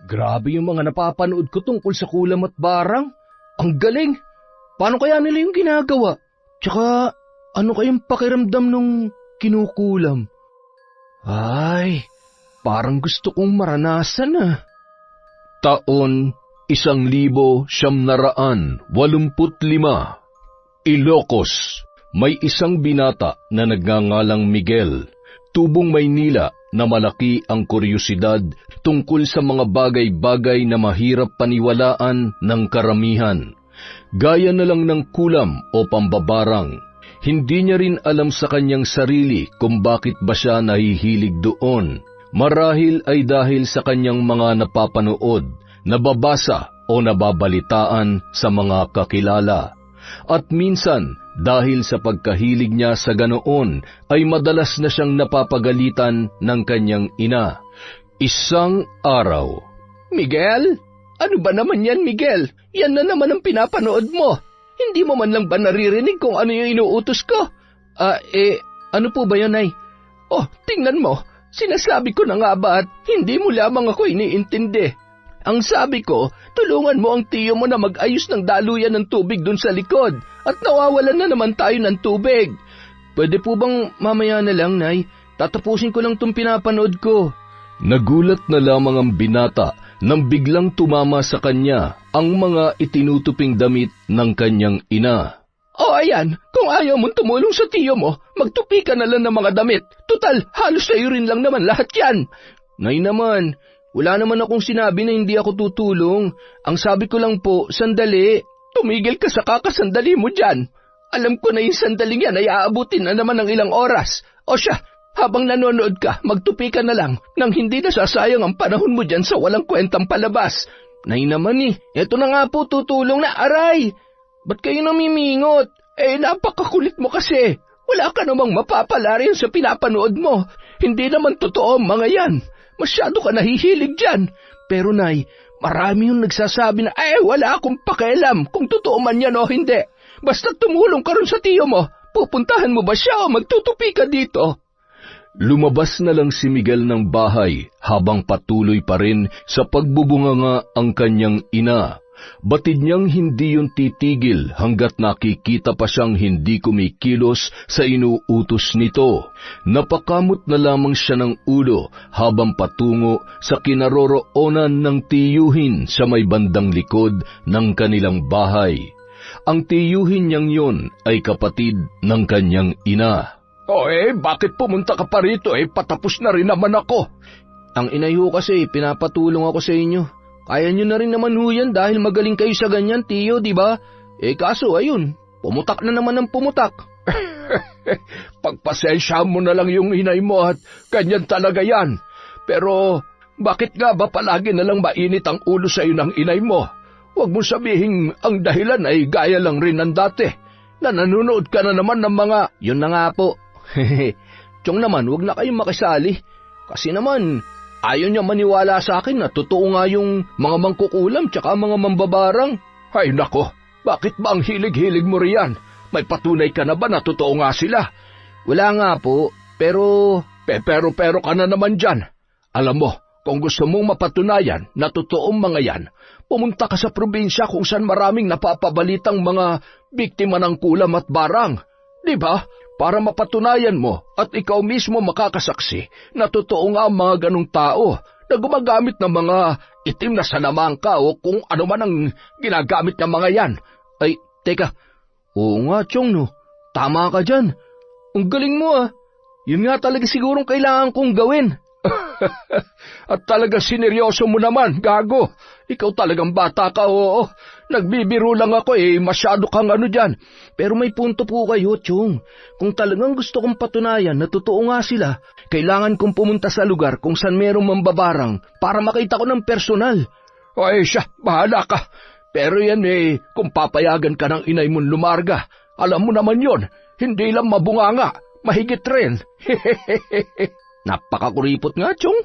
Grabe yung mga napapanood ko tungkol sa kulam at barang. Ang galing! Paano kaya nila yung ginagawa? Tsaka, ano kayang pakiramdam nung kinukulam? Ay, parang gusto kong maranasan ah. Taon 1985. Ilocos, may isang binata na nagngangalang Miguel, tubong Maynila, na malaki ang kuryosidad tungkol sa mga bagay-bagay na mahirap paniwalaan ng karamihan. Gaya na lang ng kulam o pambabarang. Hindi niya rin alam sa kanyang sarili kung bakit ba siya nahihilig doon. Marahil ay dahil sa kanyang mga napapanood, nababasa o nababalitaan sa mga kakilala. At minsan, dahil sa pagkahilig niya sa ganoon, ay madalas na siyang napapagalitan ng kanyang ina. Isang araw, Miguel? Ano ba naman yan, Miguel? Yan na naman ang pinapanood mo. Hindi mo man lang ba naririnig kung ano yung inuutos ko? Ano po ba yun, Nay? Oh, tingnan mo. Sinasabi ko na nga ba at hindi mo lamang ako iniintindi. Ang sabi ko, tulungan mo ang tiyo mo na mag-ayos ng daluyan ng tubig dun sa likod at nawawalan na naman tayo ng tubig. Pwede po bang mamaya na lang, Nay? Tatapusin ko lang tong pinapanood ko. Nagulat na lamang ang binata nang biglang tumama sa kanya ang mga itinutuping damit ng kanyang ina. Ayan, kung ayaw mong tumulong sa tiyo mo, magtupi ka na lang ng mga damit. Tutal, halos sa'yo rin lang naman lahat yan. Nay naman, wala naman akong sinabi na hindi ako tutulong. Ang sabi ko lang po, sandali. Tumigil ka sa kakasandali mo dyan. Alam ko na yung sandaling yan ay aabutin na naman ng ilang oras. O siya, habang nanonood ka, magtupi ka na lang nang hindi nasasayang ang panahon mo dyan sa walang kwentang palabas. Nay naman eto na nga po tutulong na, aray! Ba't kayo namimingot? Napakakulit mo kasi. Wala ka namang mapapala rin sa pinapanood mo. Hindi naman totoo ang mga yan. Masyado ka nahihilig dyan. Pero Nay, marami yung nagsasabi na, wala akong pakialam kung totoo man yan o hindi. Basta tumulong ka rin sa tiyo mo. Pupuntahan mo ba siya o magtutupi ka dito? Lumabas na lang si Miguel ng bahay habang patuloy pa rin sa pagbubunganga ang kanyang ina. Batid niyang hindi yun titigil hanggat nakikita pa siyang hindi kumikilos sa inuutos nito. Napakamot na lamang siya ng ulo habang patungo sa kinaroroonan ng tiyuhin sa may bandang likod ng kanilang bahay. Ang tiyuhin niyang yun ay kapatid ng kanyang ina. Bakit pumunta ka pa rito? Patapos na rin naman ako. Ang inay ho kasi, pinapatulong ako sa inyo. Kaya nyo na rin naman ho yan dahil magaling kayo sa ganyan, tiyo, di ba? Kaso, ayun, pumutak na naman ang pumutak. Pagpasensya mo na lang yung inay mo at ganyan talaga yan. Pero, bakit nga ba palagi na lang mainit ang ulo sa iyo ng inay mo? Huwag mo sabihin ang dahilan ay gaya lang rin ng dati, na nanonood ka na naman ng mga... Yun na nga po. Tiyong naman, huwag na kayong makisali. Kasi naman, ayaw niya maniwala sa akin na totoo nga yung mga mangkukulam tsaka mga mambabarang. Ay nako, bakit ba ang hilig-hilig mo riyan? May patunay ka na ba na totoo nga sila? Wala nga po, pero... Pero ka na naman dyan. Alam mo, kung gusto mong mapatunayan na totoong mga yan, pumunta ka sa probinsya kung saan maraming napapabalitang mga biktima ng kulam at barang. Diba? Para mapatunayan mo at ikaw mismo makakasaksi na totoo nga ang mga ganong tao na gumagamit ng mga itim na salamangka o kung ano man ang ginagamit ng mga yan. Ay, teka. Oo nga, Chong, no. Tama ka dyan. Ang galing mo ah. Yun nga talaga sigurong kailangan kong gawin. At talaga sineryoso mo naman, gago. Ikaw talagang bata ka, oo. Nagbibiro lang ako masyado kang ano dyan. Pero may punto po kayo, Chong. Kung talagang gusto kong patunayan na totoo nga sila, kailangan kong pumunta sa lugar kung saan merong mambabarang para makita ko ng personal. Ay siya, bahala ka. Pero yan kung papayagan ka ng inay mong lumarga, alam mo naman yon, hindi lang mabunganga, mahigit rin. Napakakuripot nga, Chong.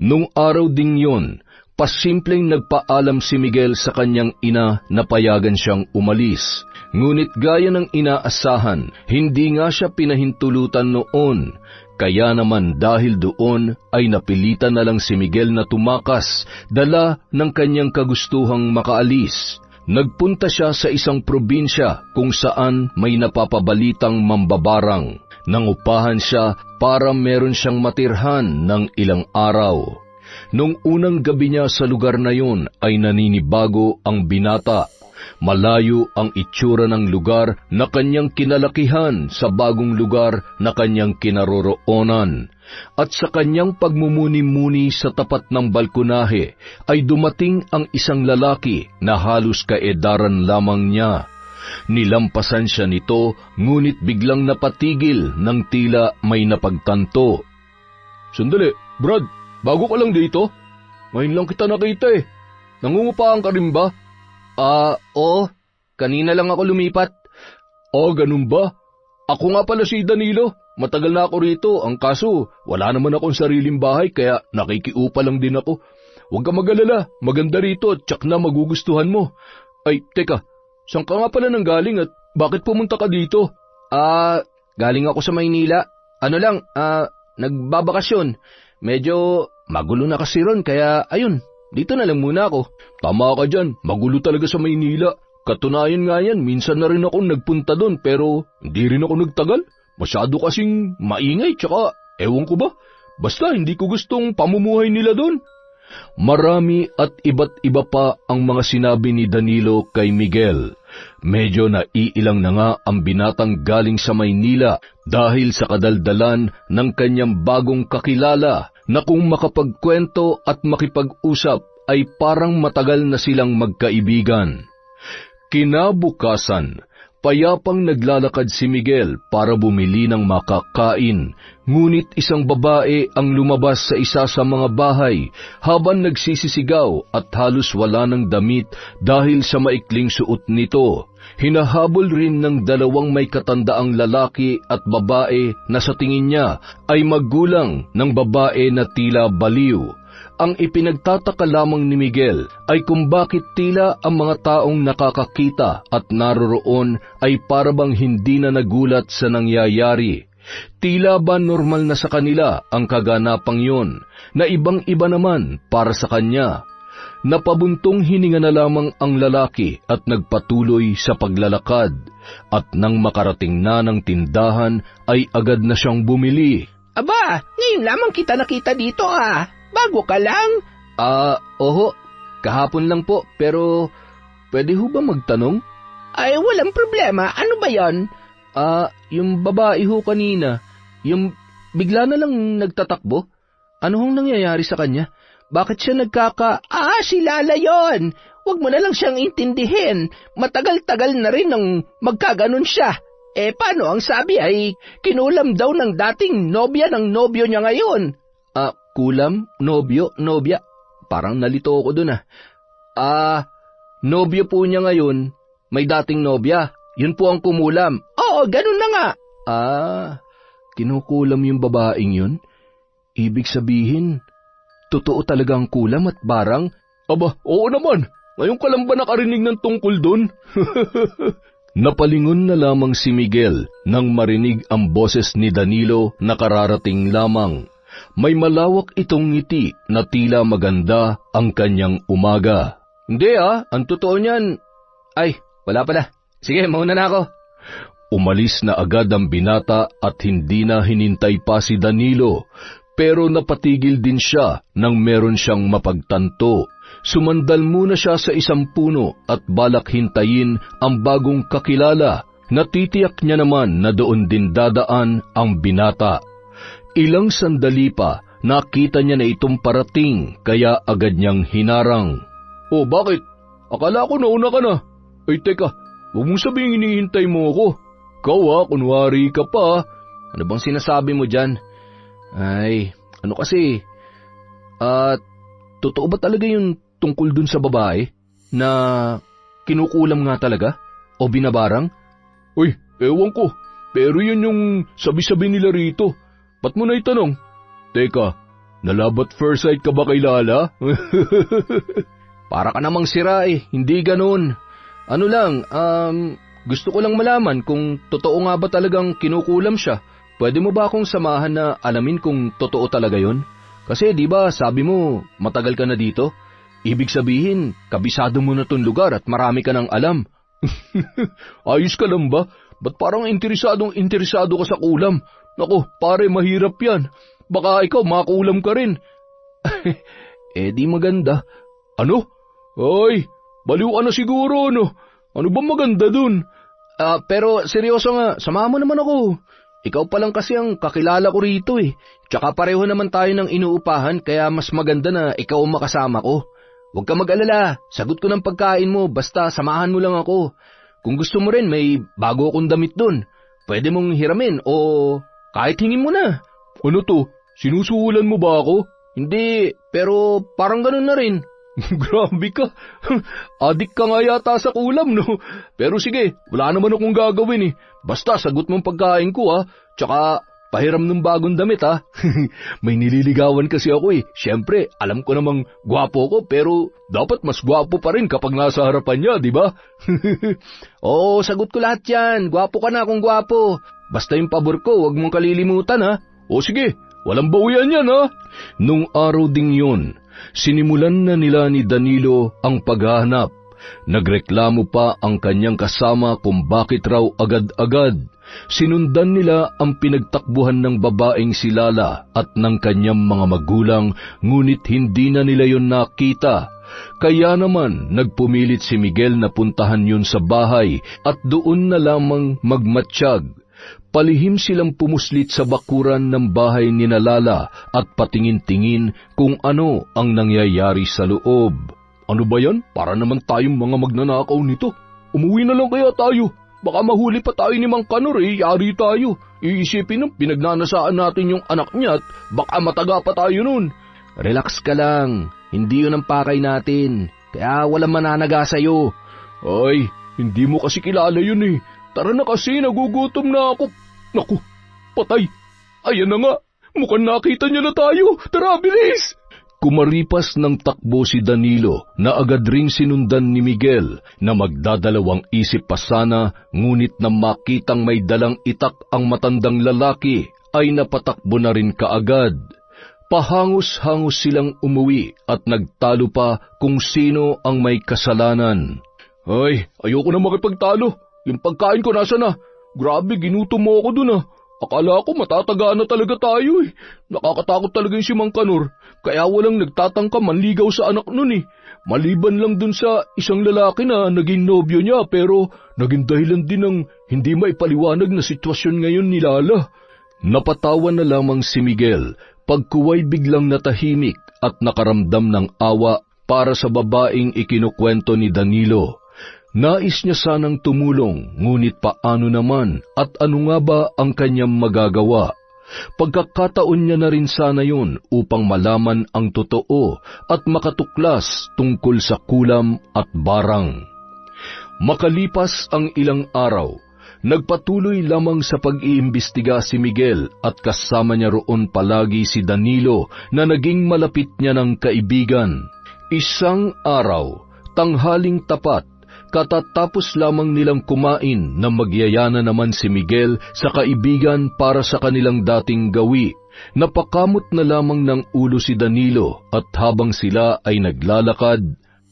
Nung araw ding yon, pasimpleng nagpaalam si Miguel sa kanyang ina na payagan siyang umalis. Ngunit gaya ng inaasahan, hindi nga siya pinahintulutan noon. Kaya naman dahil doon ay napilitan na lang si Miguel na tumakas, dala ng kanyang kagustuhang makaalis. Nagpunta siya sa isang probinsya kung saan may napapabalitang mambabarang. Nangupahan siya para meron siyang matirhan ng ilang araw. Nung unang gabi niya sa lugar na yun ay naninibago ang binata. Malayo ang itsura ng lugar na kanyang kinalakihan sa bagong lugar na kanyang kinaroroonan. At sa kanyang pagmumuni-muni sa tapat ng balkonahe ay dumating ang isang lalaki na halos kaedaran lamang niya. Nilampasan siya nito, ngunit biglang napatigil nang tila may napagtanto. "Sandali, Brad, bago ka lang dito? Ngayon lang kita nakita eh. Nangungupaan ka rin ba?" Oo. Kanina lang ako lumipat." Ganun ba? Ako nga pala si Danilo. Matagal na ako rito. Ang kaso, wala naman akong sariling bahay kaya nakikiupa lang din ako. Huwag ka mag-alala. Maganda rito at tsak na magugustuhan mo. Ay, teka. Saan ka nga pala nanggaling at bakit pumunta ka dito? Galing ako sa Maynila. Nagbabakasyon. Medyo magulo na kasi ron kaya ayun, dito na lang muna ako. Tama ka dyan. Magulo talaga sa Maynila. Katunayan nga yan, minsan na rin akong nagpunta doon pero hindi rin ako nagtagal. Masyado kasing maingay tsaka ewan ko ba. Basta hindi ko gustong pamumuhay nila doon. Marami at iba't iba pa ang mga sinabi ni Danilo kay Miguel. Medyo naiilang na nga ang binatang galing sa Maynila dahil sa kadaldalan ng kanyang bagong kakilala na kung makapagkwento at makipag-usap ay parang matagal na silang magkaibigan. Kinabukasan, payapang naglalakad si Miguel para bumili ng makakain, ngunit isang babae ang lumabas sa isa sa mga bahay habang nagsisisigaw at halos wala ng damit dahil sa maikling suot nito. Hinahabol rin ng dalawang may katandaang lalaki at babae na sa tingin niya ay magulang ng babae na tila baliw. Ang ipinagtataka lamang ni Miguel ay kung bakit tila ang mga taong nakakakita at naroroon ay parabang hindi na nagulat sa nangyayari. Tila ba normal na sa kanila ang kaganapang yun, na ibang-iba naman para sa kanya. Napabuntong hininga na lamang ang lalaki at nagpatuloy sa paglalakad, at nang makarating na ng tindahan ay agad na siyang bumili. Aba, ngayon lamang kita nakita dito Bago ka lang? Oho, kahapon lang po, pero pwede ho ba magtanong? Ay, walang problema. Ano ba yan? Yung babae ho kanina, yung bigla na lang nagtatakbo. Ano hong nangyayari sa kanya? Bakit siya si Lala yon. Huwag mo na lang siyang intindihin. Matagal-tagal na rin nang magkaganon siya. Paano ang sabi ay kinulam daw ng dating nobya ng nobyo niya ngayon? Kulam? Nobyo? Nobya? Parang nalito ako dun nobyo po niya ngayon, may dating nobya. Yun po ang kumulam. Oo, ganun na nga. Kinukulam yung babaeng yun? Ibig sabihin, totoo talaga ang kulam at barang? Aba, oo naman. Ngayon ka lang ba nakarinig ng tungkol dun? Napalingon na lamang si Miguel nang marinig ang boses ni Danilo na kararating lamang. May malawak itong ngiti na tila maganda ang kanyang umaga. Hindi ang totoo niyan. Ay, wala pala. Sige, mauna na ako. Umalis na agad ang binata at hindi na hinintay pa si Danilo, pero napatigil din siya nang meron siyang mapagtanto. Sumandal muna siya sa isang puno at balak hintayin ang bagong kakilala. Natitiyak niya naman na doon din dadaan ang binata. Ilang sandali pa, nakita niya na itong parating, kaya agad niyang hinarang. Bakit? Akala ko nauna ka na. Ay, teka, huwag mong sabihing hinihintay mo ako. Ikaw kunwari ka pa. Ano bang sinasabi mo dyan? Ay, ano kasi? Totoo ba talaga yung tungkol dun sa babae na kinukulam nga talaga? O binabarang? Uy, ewan ko. Pero yun yung sabi-sabi nila rito. Ba't mo na itanong? Teka, nalabat first sight ka ba kay Lala? Para ka namang sira hindi ganun. Ano lang, gusto ko lang malaman kung totoo nga ba talagang kinukulam siya pwede mo ba akong samahan na alamin kung totoo talaga yon? Kasi di ba sabi mo matagal ka na dito? Ibig sabihin, kabisado mo na tong lugar at marami ka nang alam. Ayos ka lang ba? Ba't parang interesado ka sa kulam? Naku, pare, mahirap yan. Baka ikaw makulam ka rin. Di maganda. Ano? Ay, baliw ka na siguro, no? Ano ba maganda dun? Pero seryoso nga, samahan mo naman ako. Ikaw pa lang kasi ang kakilala ko rito eh. Tsaka pareho naman tayo ng inuupahan kaya mas maganda na ikaw ang makasama ko. Huwag ka mag-alala, sagot ko ng pagkain mo basta samahan mo lang ako. Kung gusto mo rin may bago akong damit dun. Pwede mong hiramin o kahit hingin mo na. Ano to? Sinusuhulan mo ba ako? Hindi, pero parang ganun na rin. Grabe ka. Adik ka nga yata sa kulam, no? Pero sige, wala naman akong gagawin eh. Basta sagot mong pagkain ko, ha? Tsaka pahiram ng bagong damit, ha? May nililigawan kasi ako eh. Siyempre, alam ko namang gwapo ko, pero dapat mas gwapo pa rin kapag nasa harapan niya, di ba? Oo, sagot ko lahat yan. Gwapo ka na kung gwapo. Basta yung pabor ko, huwag mong kalilimutan, ha? O sige, walang bawian yan, ha? Nung araw ding yun, sinimulan na nila ni Danilo ang paghahanap. Nagreklamo pa ang kanyang kasama kung bakit raw agad-agad. Sinundan nila ang pinagtakbuhan ng babaeng si Lala at ng kanyang mga magulang, ngunit hindi na nila yon nakita. Kaya naman nagpumilit si Miguel na puntahan yun sa bahay at doon na lamang magmatsyag. Palihim silang pumuslit sa bakuran ng bahay ni Lala at patingin-tingin kung ano ang nangyayari sa loob. Ano ba yan? Para naman tayong mga magnanakaw nito. Umuwi na lang kaya tayo. Baka mahuli pa tayo ni Mang Kanor yari tayo. Iisipin ng pinagnanasaan natin yung anak niya at baka mataga pa tayo nun. Relax ka lang. Hindi yun ang pakay natin. Kaya walang mananaga sa'yo. Ay, hindi mo kasi kilala yun eh. Tara na kasi, nagugutom na ako. Naku, patay. Ayan na nga, mukhang nakita niya na tayo. Tara, bilis! Kumaripas ng takbo si Danilo na agad ring sinundan ni Miguel na magdadalawang isip pa sana, ngunit na makitang may dalang itak ang matandang lalaki ay napatakbo na rin kaagad. Pahangos-hangos silang umuwi at nagtalo pa kung sino ang may kasalanan. Ay, ayoko na makipagtalo. Yung pagkain ko nasa na. Grabe, ginutom mo ako dun ah. Akala ko matatagaan na talaga tayo eh. Nakakatakot talaga yung si Mang Kanor. Kaya walang nagtatangka manligaw sa anak nun eh. Maliban lang dun sa isang lalaki na naging nobyo niya pero naging dahilan din ng hindi maipaliwanag na sitwasyon ngayon ni Lala. Napatawa na lamang si Miguel pagkuway biglang natahimik at nakaramdam ng awa para sa babaeng ikinukwento ni Danilo. Nais niya sanang tumulong, ngunit paano naman at ano nga ba ang kanyang magagawa? Pagkakataon niya na rin sana yun upang malaman ang totoo at makatuklas tungkol sa kulam at barang. Makalipas ang ilang araw, nagpatuloy lamang sa pag-iimbestiga si Miguel at kasama niya roon palagi si Danilo na naging malapit niya ng kaibigan. Isang araw, tanghaling tapat, katatapos lamang nilang kumain na magyayana naman si Miguel sa kaibigan para sa kanilang dating gawi. Napakamot na lamang ng ulo si Danilo at habang sila ay naglalakad,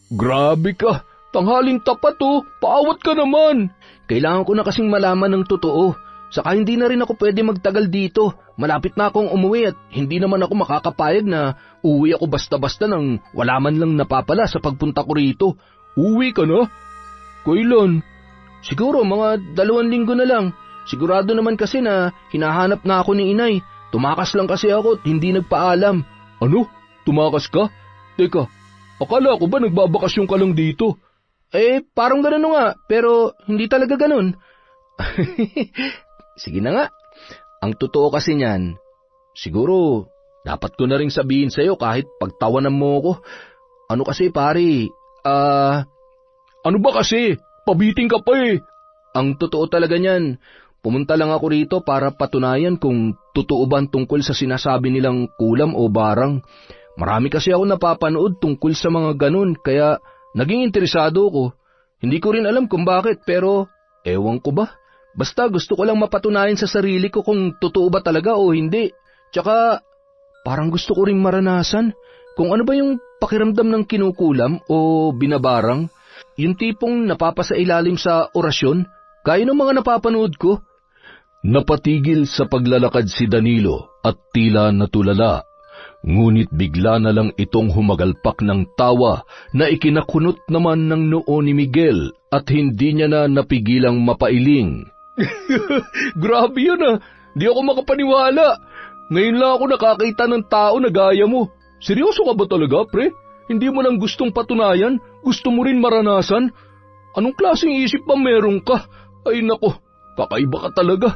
Grabe ka! Tanghaling tapat oh! Paawat ka naman! Kailangan ko na kasing malaman ng totoo. Saka hindi na rin ako pwede magtagal dito. Malapit na akong umuwi at hindi naman ako makakapayag na uwi ako basta-basta nang wala man lang napapala sa pagpunta ko rito. Uwi ka na? Kailan? Siguro mga 2 linggo na lang. Sigurado naman kasi na hinahanap na ako ni inay. Tumakas lang kasi ako at hindi nagpaalam. Ano? Tumakas ka? Teka, akala ko ba nagbabakasyon ka lang dito? Parang ganun nga, pero hindi talaga ganun. Sige na nga. Ang totoo kasi niyan, siguro dapat ko na rin sabihin sa'yo kahit pagtawanan mo ako. Ano kasi pare, Ano ba kasi? Pabiting ka pa eh. Ang totoo talaga niyan, pumunta lang ako rito para patunayan kung totoo ba tungkol sa sinasabi nilang kulam o barang. Marami kasi ako napapanood tungkol sa mga ganun, kaya naging interesado ko. Hindi ko rin alam kung bakit, pero ewan ko ba, Basta gusto ko lang mapatunayan sa sarili ko kung totoo ba talaga o hindi. Tsaka, parang gusto ko rin maranasan kung ano ba yung pakiramdam ng kinukulam o binabarang. Yung tipong napapasailalim sa orasyon, gaya ng mga napapanood ko. Napatigil sa paglalakad si Danilo at tila natulala. Ngunit bigla na lang itong humagalpak ng tawa na ikinakunot naman ng noo ni Miguel at hindi niya na napigilang mapailing. Grabe yun ah! Di ako makapaniwala. Ngayon lang ako nakakita ng tao na gaya mo. Seryoso ka ba talaga, pre? Hindi mo lang gustong patunayan? Gusto mo rin maranasan? Anong klaseng isip ba meron ka? Ay nako, kakaiba ka talaga.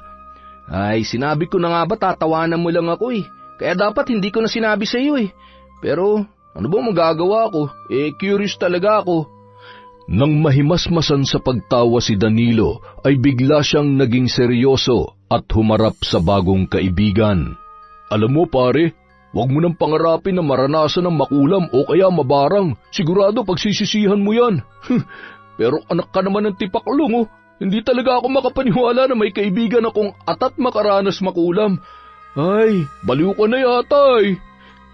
Ay, sinabi ko na nga ba tatawanan mo lang ako eh. Kaya dapat hindi ko na sinabi sa iyo eh. Pero ano ba magagawa ko? Curious talaga ako. Nang mahimasmasan sa pagtawa si Danilo, ay bigla siyang naging seryoso at humarap sa bagong kaibigan. Alam mo pare, huwag mo nang pangarapin na maranasan ng makulam o kaya mabarang. Sigurado pagsisisihan mo yan. Pero anak ka naman ng tipaklong oh. Hindi talaga ako makapaniwala na may kaibigan akong atat makaranas makulam. Ay, baliw ka na yata eh.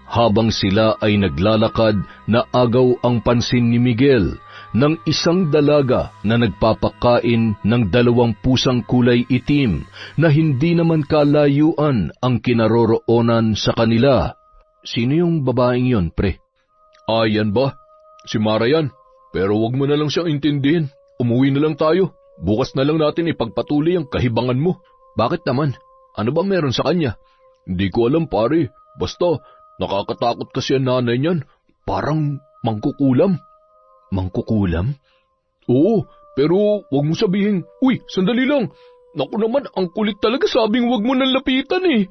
Habang sila ay naglalakad, naagaw ang pansin ni Miguel ng isang dalaga na nagpapakain ng 2 pusang kulay itim na hindi naman kalayuan ang kinaroroonan sa kanila. Sino yung babaeng yon, pre? Yan ba? Si Mara yan. Pero wag mo na lang siyang intindihin. Umuwi na lang tayo. Bukas na lang natin ipagpatuloy ang kahibangan mo. Bakit naman? Ano ba meron sa kanya? Hindi ko alam pare. Basta, nakakatakot kasi ang nanay niyan. Parang mangkukulam. Mangkukulam? Oo, pero wag mo sabihin, uy, sandali lang. Naku naman, ang kulit talaga sabing wag mo nang lapitan eh.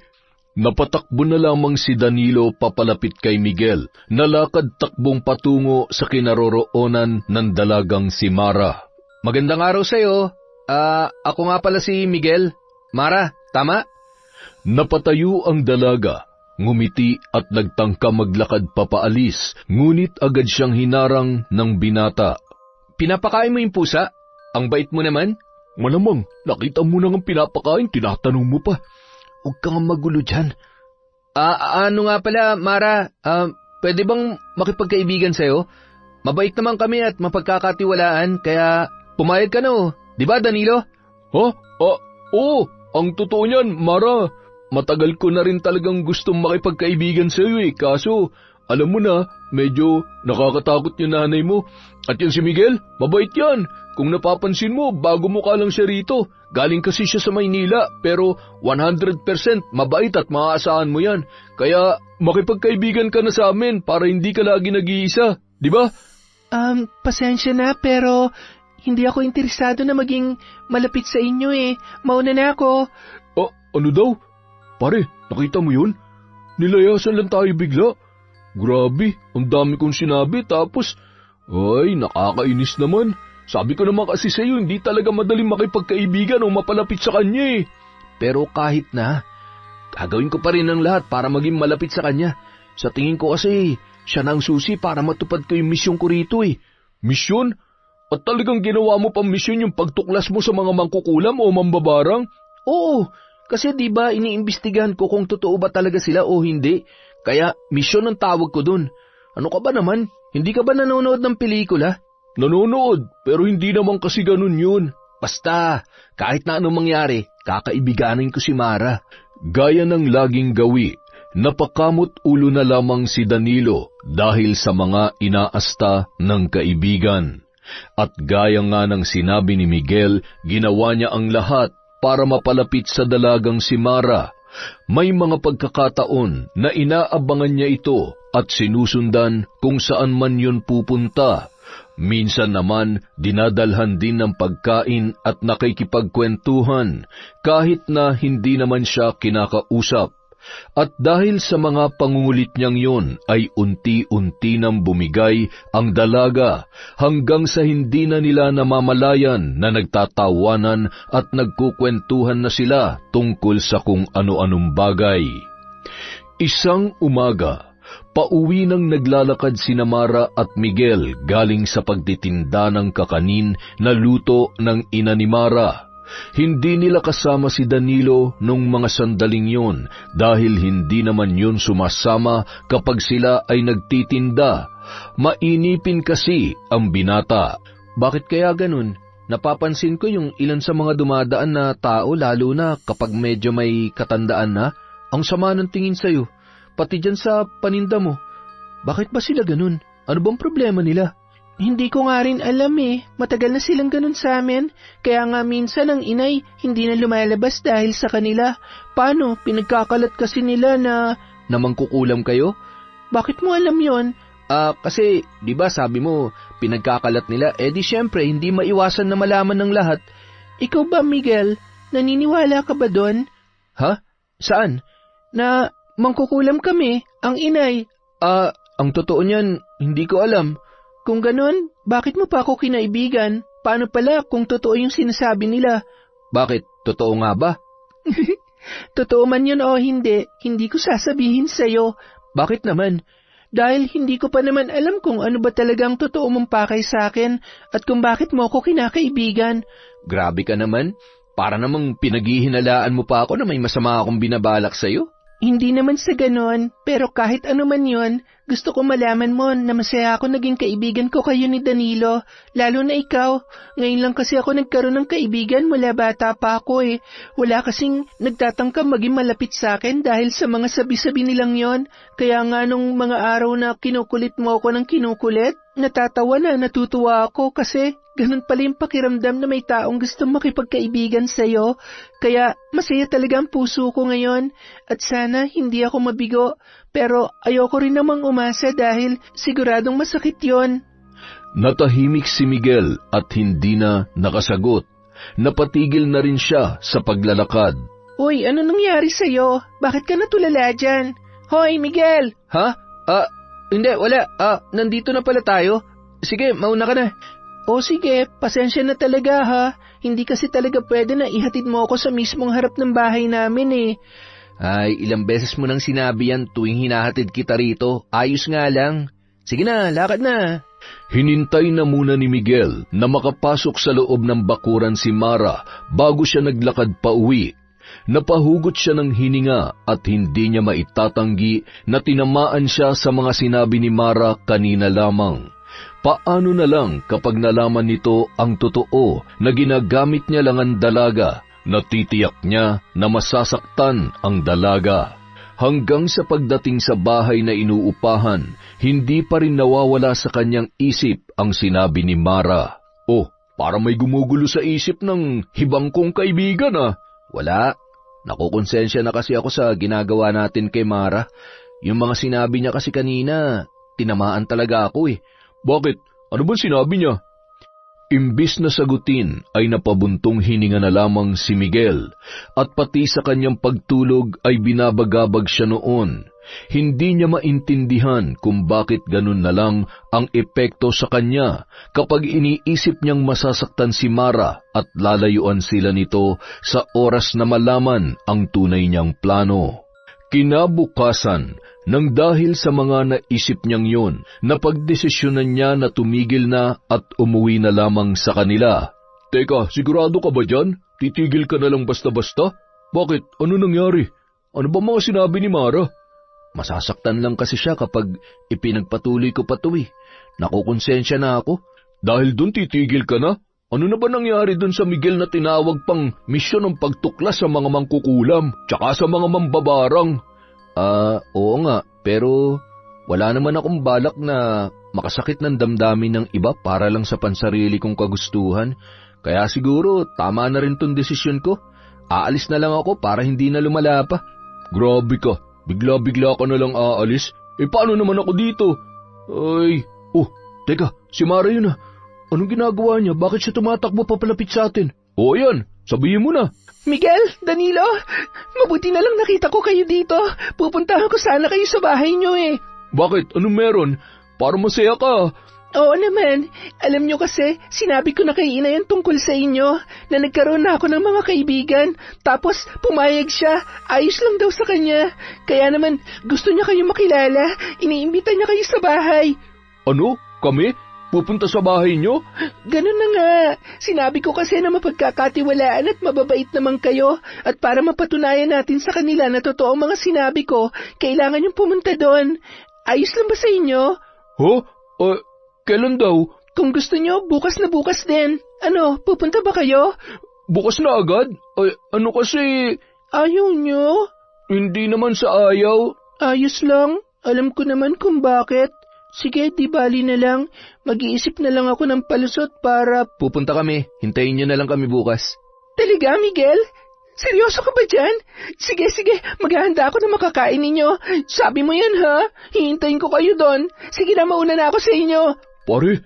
Napatakbo na lamang si Danilo papalapit kay Miguel, nalakad takbong patungo sa kinaroroonan ng dalagang si Mara. Magandang araw sa'yo. Ako nga pala si Miguel. Mara, tama? Napatayo ang dalaga, ngumiti at nagtangka maglakad papaalis, ngunit agad siyang hinarang ng binata. Pinapakain mo yung pusa? Ang bait mo naman. Malamang, nakita mo nang pinapakain, tinatanong mo pa. Huwag kang magulo dyan. Ano nga pala, Mara, pwede bang makipagkaibigan sa'yo? Mabait naman kami at mapagkakatiwalaan, kaya pumayag ka na oh. Di ba, Danilo? Oo, ang totoo niyan, Mara. Matagal ko na rin talagang gustong makipagkaibigan sa iyo eh. Kaso, alam mo na, medyo nakakatakot yung nanay mo. At yan si Miguel, mabait yan. Kung napapansin mo, bago mukha lang siya rito. Galing kasi siya sa Maynila, pero 100% mabait at maaasahan mo yan. Kaya makipagkaibigan ka na sa amin para hindi ka lagi nag-iisa. Di ba? Pasensya na pero hindi ako interesado na maging malapit sa inyo eh. Mauna na ako. Ano daw? Pare, nakita mo yun? Nilayasan lang tayo bigla. Grabe, ang dami kong sinabi tapos, ay, nakakainis naman. Sabi ko naman kasi sa'yo, hindi talaga madaling makipagkaibigan o mapalapit sa kanya eh. Pero kahit na, gagawin ko pa rin ang lahat para maging malapit sa kanya. Sa tingin ko kasi, siya na ang susi para matupad ko yung misyon ko rito eh. Misyon? At talagang ginawa mo pang misyon yung pagtuklas mo sa mga mangkukulam o mambabarang? Oo, kasi di ba iniimbestigahan ko kung totoo ba talaga sila o hindi. Kaya misyon ang tawag ko dun. Ano ka ba naman? Hindi ka ba nanonood ng pelikula? Nanonood, pero hindi naman kasi ganun yun. Basta, kahit na anong mangyari, kakaibiganin ko si Mara. Gaya ng laging gawi, napakamot ulo na lamang si Danilo dahil sa mga inaasta ng kaibigan. At gaya nga ng sinabi ni Miguel, ginawa niya ang lahat para mapalapit sa dalagang si Mara. May mga pagkakataon na inaabangan niya ito at sinusundan kung saan man yun pupunta. Minsan naman, dinadalhan din ng pagkain at nakikipagkwentuhan kahit na hindi naman siya kinakausap. At dahil sa mga pangungulit niyang yun ay unti-unti nang bumigay ang dalaga hanggang sa hindi na nila namamalayan na nagtatawanan at nagkukwentuhan na sila tungkol sa kung ano-anong bagay. Isang umaga, pauwi nang naglalakad sina Mara at Miguel galing sa pagtitinda ng kakanin na luto ng ina ni Mara. Hindi nila kasama si Danilo nung mga sandaling yun dahil hindi naman yun sumasama kapag sila ay nagtitinda. Mainipin kasi ang binata. Bakit kaya ganun? Napapansin ko yung ilan sa mga dumadaan na tao lalo na kapag medyo may katandaan na, ang sama ng tingin sa'yo, pati dyan sa paninda mo. Bakit ba sila ganun? Ano bang problema nila? Hindi ko nga rin alam eh. Matagal na silang ganun sa amin. Kaya nga minsan ang inay hindi na lumalabas dahil sa kanila. Paano? Pinagkakalat kasi nila na... Na mangkukulam kayo? Bakit mo alam yon? Kasi, di ba sabi mo, pinagkakalat nila, di syempre, hindi maiwasan na malaman ng lahat. Ikaw ba, Miguel? Naniniwala ka ba doon? Ha? Saan? Na mangkukulam kami, ang inay. Ang totoo niyan, hindi ko alam. Kung ganun, bakit mo pa ako kinaibigan? Paano pala kung totoo yung sinasabi nila? Bakit? Totoo nga ba? Totoo man yun o hindi ko sasabihin sa'yo. Bakit naman? Dahil hindi ko pa naman alam kung ano ba talagang totoo mong pakay sa akin at kung bakit mo ako kinakaibigan. Grabe ka naman. Para namang pinaghihinalaan mo pa ako na may masama akong binabalak sa'yo. Hindi naman sa ganon, pero kahit ano man yon, gusto ko malaman mo na masaya ako naging kaibigan ko kayo ni Danilo, lalo na ikaw. Ngayon lang kasi ako nagkaroon ng kaibigan mula bata pa ako eh. Wala kasing nagtatangka maging malapit sa akin dahil sa mga sabi-sabi nilang yon. Kaya nga nung mga araw na kinukulit mo ako ng kinukulit, natatawa na natutuwa ako kasi ganun pala yung pakiramdam na may taong gustong makipagkaibigan sa'yo. Kaya masaya talaga ang puso ko ngayon at sana hindi ako mabigo. Pero ayoko rin namang umasa dahil siguradong masakit yon. Natahimik si Miguel at hindi na nakasagot. Napatigil na rin siya sa paglalakad. Uy, ano nangyari sa'yo? Bakit ka natulala dyan? Hoy, Miguel! Ha? Hindi, wala. Nandito na pala tayo. Sige, mauna ka na. O sige, pasensya na talaga ha. Hindi kasi talaga pwede na ihatid mo ako sa mismong harap ng bahay namin eh. Ay, ilang beses mo nang sinabi yan tuwing hinahatid kita rito. Ayos nga lang. Sige na, lakad na. Hinintay na muna ni Miguel na makapasok sa loob ng bakuran si Mara bago siya naglakad pa uwi. Napahugot siya ng hininga at hindi niya maitatanggi na tinamaan siya sa mga sinabi ni Mara kanina lamang. Paano na lang kapag nalaman nito ang totoo na ginagamit niya lang ang dalaga, natitiyak niya na masasaktan ang dalaga. Hanggang sa pagdating sa bahay na inuupahan, hindi pa rin nawawala sa kanyang isip ang sinabi ni Mara. Oh, para may gumugulo sa isip ng hibang kong kaibigan ah. Wala. Nakukonsensya na kasi ako sa ginagawa natin kay Mara. Yung mga sinabi niya kasi kanina, tinamaan talaga ako eh. Bakit? Ano ba sinabi niya? Imbis na sagutin ay napabuntong hininga na lamang si Miguel at pati sa kanyang pagtulog ay binabagabag siya noon. Hindi niya maintindihan kung bakit ganun na lang ang epekto sa kanya kapag iniisip niyang masasaktan si Mara at lalayuan sila nito sa oras na malaman ang tunay niyang plano. Kinabukasan, nang dahil sa mga naisip niyang yun, napagdesisyonan niya na tumigil na at umuwi na lamang sa kanila. Teka, sigurado ka ba dyan? Titigil ka na lang basta-basta? Bakit? Ano nangyari? Ano ba mga sinabi ni Mara? Masasaktan lang kasi siya kapag ipinagpatuloy ko pa ito eh. Nakukonsensya na ako. Dahil dun titigil ka na? Ano na ba nangyari dun sa Miguel na tinawag pang misyon ng pagtuklas sa mga mangkukulam, tsaka sa mga mambabarang? Oo nga, pero wala naman akong balak na makasakit ng damdamin ng iba para lang sa pansarili kong kagustuhan. Kaya siguro tama na rin tong desisyon ko. Aalis na lang ako para hindi na lumala pa. Grabe ka, bigla-bigla ka na lang aalis. Paano naman ako dito? Ay, teka, si Mara yun ah. Anong ginagawa niya? Bakit siya tumatakbo papalapit sa atin? O yan, sabihin mo na. Miguel, Danilo, mabuti na lang nakita ko kayo dito. Pupuntahan ko sana kayo sa bahay niyo eh. Bakit? Anong meron? Para masaya ka. Oo naman. Alam niyo kasi, sinabi ko na kay Ina yan tungkol sa inyo, na nagkaroon na ako ng mga kaibigan. Tapos, pumayag siya. Ayos lang daw sa kanya. Kaya naman, gusto niya kayo makilala. Iniimbita niya kayo sa bahay. Ano? Kami? Pupunta sa bahay nyo? Ganun na nga. Sinabi ko kasi na mapagkakatiwalaan at mababait naman kayo. At para mapatunayan natin sa kanila na totoo ang mga sinabi ko, kailangan yung pumunta doon. Ayos lang ba sa inyo? Kailan daw? Kung gusto nyo, bukas na bukas din. Ano, pupunta ba kayo? Bukas na agad? Ano kasi... Ayaw nyo? Hindi naman sa ayaw. Ayos lang. Alam ko naman kung bakit. Sige, di bali na lang. Mag-iisip na lang ako ng palusot para... Pupunta kami. Hintayin nyo na lang kami bukas. Talaga, Miguel? Seryoso ka ba dyan? Sige, maghahanda ako na makakain ninyo. Sabi mo yan, ha? Hihintayin ko kayo doon. Sige na, mauna na ako sa inyo. Pare,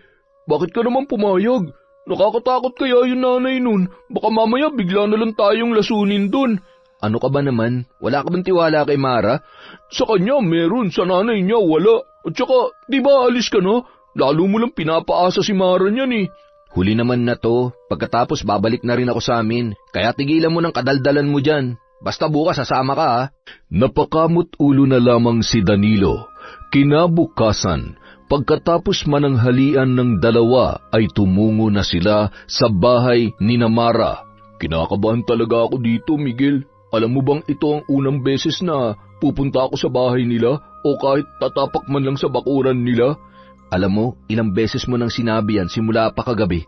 bakit ka naman pumayag? Nakakatakot kaya yung nanay nun. Baka mamaya bigla na lang tayong lasunin dun. Ano ka ba naman? Wala ka bang tiwala kay Mara? Sa kanya meron, sa nanay niya wala. At saka, di ba alis ka na? Lalo mo lang pinapaasa si Mara niyan eh. Huli naman na to. Pagkatapos babalik na rin ako sa amin. Kaya tigilan mo ng kadaldalan mo dyan. Basta bukas sasama ka ha. Napakamot ulo na lamang si Danilo. Kinabukasan, pagkatapos mananghalian ng dalawa ay tumungo na sila sa bahay ni Mara. Kinakabahan talaga ako dito, Miguel. Alam mo bang ito ang unang beses na pupunta ako sa bahay nila o kahit tatapak man lang sa bakuran nila? Alam mo, ilang beses mo nang sinabi yan simula pa kagabi.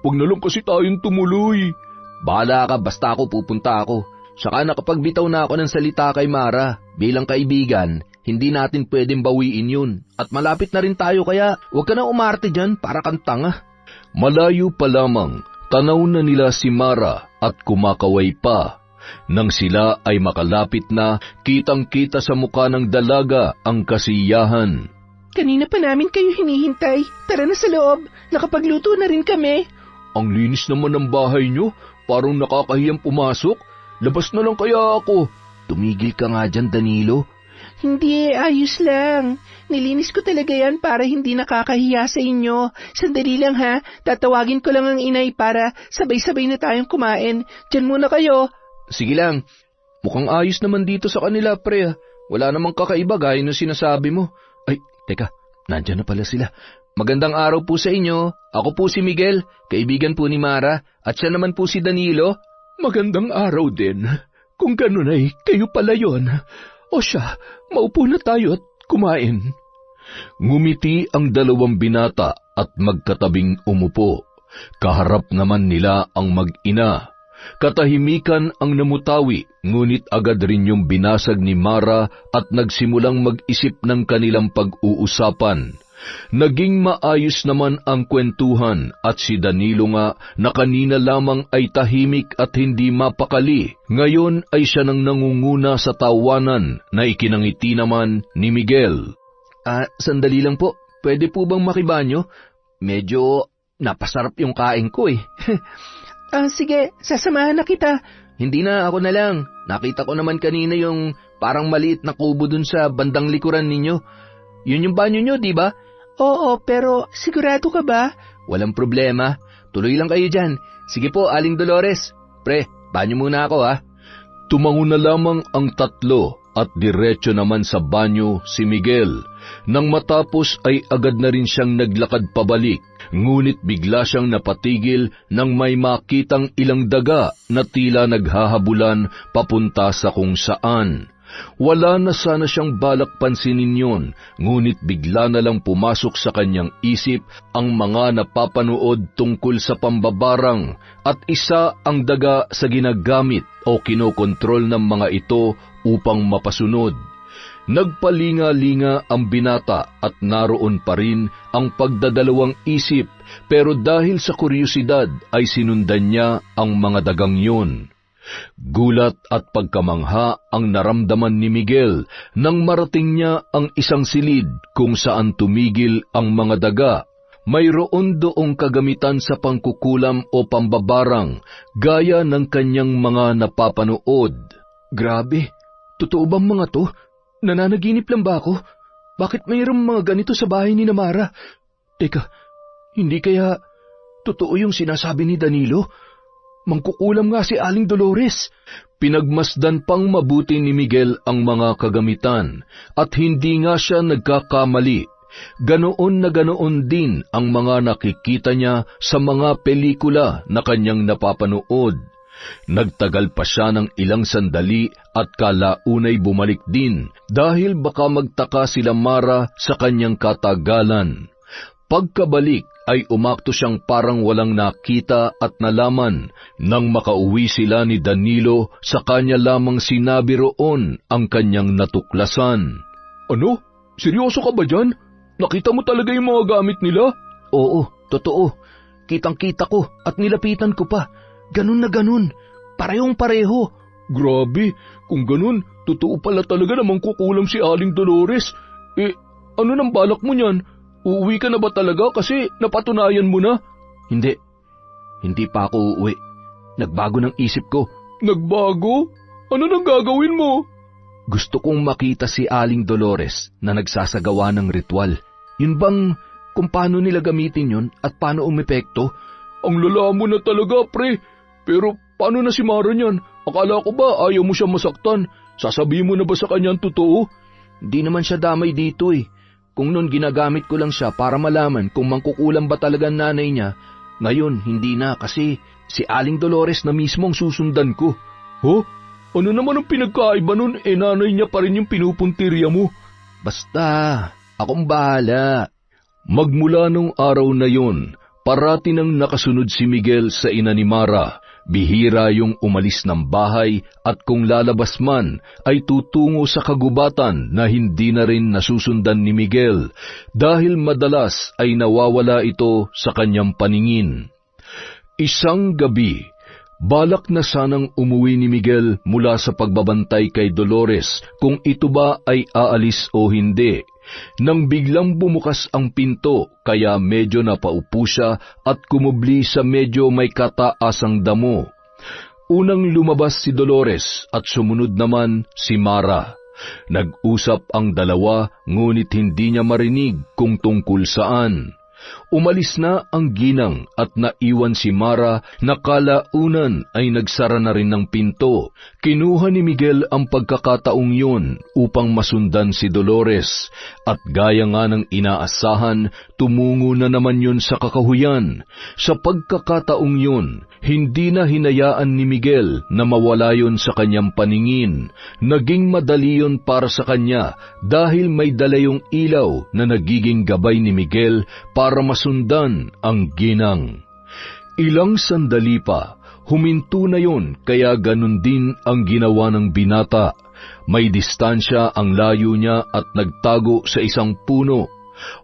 Huwag na lang kasi tayong tumuloy. Bahala ka, basta ako pupunta ako. Saka nakapagbitaw na ako ng salita kay Mara. Bilang kaibigan, hindi natin pwedeng bawiin yun. At malapit na rin tayo kaya huwag ka na umarte dyan para kang tanga. Malayo pa lamang, tanaw na nila si Mara at kumakaway pa. Nang sila ay makalapit na, kitang-kita sa mukha ng dalaga ang kasiyahan. Kanina pa namin kayo hinihintay. Tara na sa loob. Nakapagluto na rin kami. Ang linis naman ng bahay nyo. Parang nakakahiyang pumasok. Labas na lang kaya ako. Tumigil ka nga dyan, Danilo. Hindi, ayos lang. Nilinis ko talaga yan para hindi nakakahiya sa inyo. Sandali lang ha. Tatawagin ko lang ang inay para sabay-sabay na tayong kumain. Diyan muna kayo. Sige lang. Mukhang ayos naman dito sa kanila, pre. Wala namang kakaiba gaya ng sinasabi mo. Ay, teka, nandyan na pala sila. Magandang araw po sa inyo. Ako po si Miguel, kaibigan po ni Mara, at siya naman po si Danilo. Magandang araw din. Kung ganun ay kayo pala yon. O siya, maupo na tayo at kumain. Ngumiti ang dalawang binata at magkatabing umupo. Kaharap naman nila ang mag-ina. Katahimikan ang namutawi, ngunit agad rin yung binasag ni Mara at nagsimulang mag-isip ng kanilang pag-uusapan. Naging maayos naman ang kwentuhan at si Danilo nga na kanina lamang ay tahimik at hindi mapakali. Ngayon ay siya nang nangunguna sa tawanan na ikinangiti naman ni Miguel. Sandali lang po. Pwede po bang makibanyo? Medyo napasarap yung kain ko eh. Sige, sasamahan na kita. Hindi na, ako na lang. Nakita ko naman kanina yung parang maliit na kubo dun sa bandang likuran ninyo. Yun yung banyo nyo, di ba? Oo, pero sigurado ka ba? Walang problema. Tuloy lang kayo dyan. Sige po, Aling Dolores. Pre, banyo muna ako ha. Tumango na lamang ang tatlo at diretso naman sa banyo si Miguel. Nang matapos ay agad na rin siyang naglakad pabalik. Ngunit bigla siyang napatigil nang may makitang ilang daga na tila naghahabulan papunta sa kung saan. Wala na sana siyang balak pansinin yun, ngunit bigla na lang pumasok sa kanyang isip ang mga napapanood tungkol sa pambabarang at isa ang daga sa ginagamit o kinokontrol ng mga ito upang mapasunod. Nagpalinga-linga ang binata at naroon pa rin ang pagdadalawang isip, pero dahil sa kuryosidad ay sinundan niya ang mga dagang yun. Gulat at pagkamangha ang naramdaman ni Miguel nang marating niya ang isang silid kung saan tumigil ang mga daga. Mayroon doong kagamitan sa pangkukulam o pambabarang gaya ng kanyang mga napapanood. Grabe, totoo bang mga to? Nananaginip lang ba ako? Bakit mayroong mga ganito sa bahay ni Mara? Teka, hindi kaya totoo yung sinasabi ni Danilo? Mangkukulam nga si Aling Dolores. Pinagmasdan pang mabuti ni Miguel ang mga kagamitan at hindi nga siya nagkakamali. Ganoon din ang mga nakikita niya sa mga pelikula na kanyang napapanood. Nagtagal pa siya ng ilang sandali at kalaunay bumalik din dahil baka magtaka sila Mara sa kanyang katagalan. Pagkabalik ay umakto siyang parang walang nakita at nalaman. Nang makauwi sila ni Danilo, sa kanya lamang sinabi roon ang kanyang natuklasan. Ano? Seryoso ka ba dyan? Nakita mo talaga yung mga gamit nila? Oo, totoo. Kitang-kita ko at nilapitan ko pa. Ganun na ganun. Parehong-pareho. Grabe, kung ganun, totoo pala talaga namang kukulam si Aling Dolores. Ano nang balak mo niyan? Uuwi ka na ba talaga kasi napatunayan mo na? Hindi pa ako uuwi. Nagbago ng isip ko. Nagbago? Ano nang gagawin mo? Gusto kong makita si Aling Dolores na nagsasagawa ng ritual. Yun bang kung paano nila gamitin yun at paano umepekto? Ang lala mo na talaga, pre. Pero paano na si Mara niyan? Akala ko ba ayaw mo siya masaktan? Sasabihin mo na ba sa kanya ang totoo? Di naman siya damay dito eh. Kung noon ginagamit ko lang siya para malaman kung mangkukulam ba talaga ang nanay niya, ngayon hindi na kasi si Aling Dolores na mismo ang susundan ko. Huh? Ano naman ang pinagkaiba nun? Nanay niya pa rin yung pinupuntirya mo. Basta, akong bahala. Magmula nung araw na yon, parati nang nakasunod si Miguel sa ina ni Mara. Bihira yung umalis ng bahay at kung lalabas man ay tutungo sa kagubatan na hindi na rin nasusundan ni Miguel dahil madalas ay nawawala ito sa kanyang paningin. Isang gabi, balak na sanang umuwi ni Miguel mula sa pagbabantay kay Dolores kung ito ba ay aalis o hindi. Nang biglang bumukas ang pinto, kaya medyo napaupo siya at kumubli sa medyo may kataasang damo. Unang lumabas si Dolores at sumunod naman si Mara. Nag-usap ang dalawa ngunit hindi niya marinig kung tungkol saan. Umalis na ang ginang at naiwan si Mara na kalaunan ay nagsara na rin ng pinto. Kinuha ni Miguel ang pagkakataong yun upang masundan si Dolores at gaya nga ng inaasahan, tumungo na naman yun sa kakahuyan. Sa pagkakataong yun, hindi na hinayaan ni Miguel na mawala yun sa kanyang paningin. Naging madali yun para sa kanya dahil may dala yung ilaw na nagiging gabay ni Miguel para masundan ang ginang. Ilang sandali pa, huminto na yun kaya ganun din ang ginawa ng binata. May distansya ang layo niya at nagtago sa isang puno.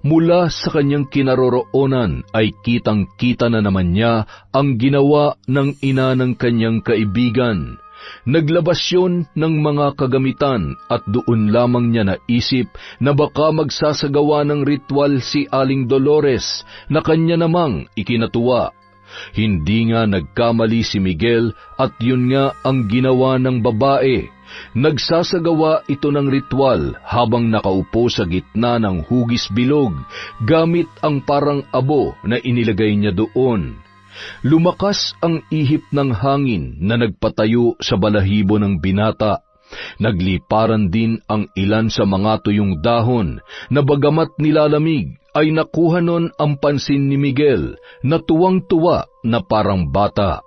Mula sa kanyang kinaroroonan ay kitang-kita na naman niya ang ginawa ng ina ng kanyang kaibigan. Naglabas yun ng mga kagamitan at doon lamang niya naisip na baka magsasagawa ng ritual si Aling Dolores na kanya namang ikinatuwa. Hindi nga nagkamali si Miguel at yun nga ang ginawa ng babae. Nagsasagawa ito ng ritual habang nakaupo sa gitna ng hugis bilog gamit ang parang abo na inilagay niya doon. Lumakas ang ihip ng hangin na nagpatayo sa balahibo ng binata. Nagliparan din ang ilan sa mga tuyong dahon na bagamat nilalamig ay nakuha nun ang pansin ni Miguel na tuwang-tuwa na parang bata.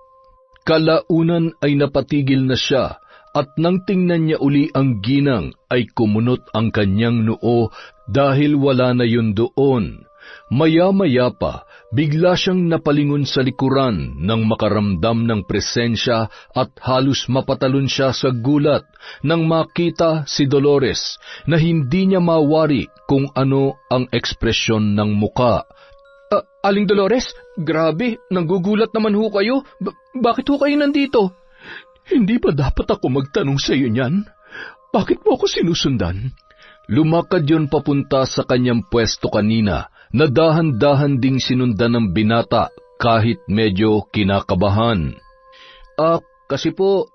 Kalaunan ay napatigil na siya at nang tingnan niya uli ang ginang ay kumunot ang kanyang noo dahil wala na yun doon. Maya-maya pa, bigla siyang napalingon sa likuran nang makaramdam ng presensya at halos mapatalon siya sa gulat nang makita si Dolores na hindi niya mawari kung ano ang ekspresyon ng muka. Aling Dolores, grabe, nanggugulat naman ho kayo. Bakit ho kayo nandito? Hindi ba dapat ako magtanong sa iyo niyan? Bakit mo ako sinusundan? Lumakad yon papunta sa kanyang pwesto kanina na dahan-dahan ding sinundan ng binata kahit medyo kinakabahan. Kasi po,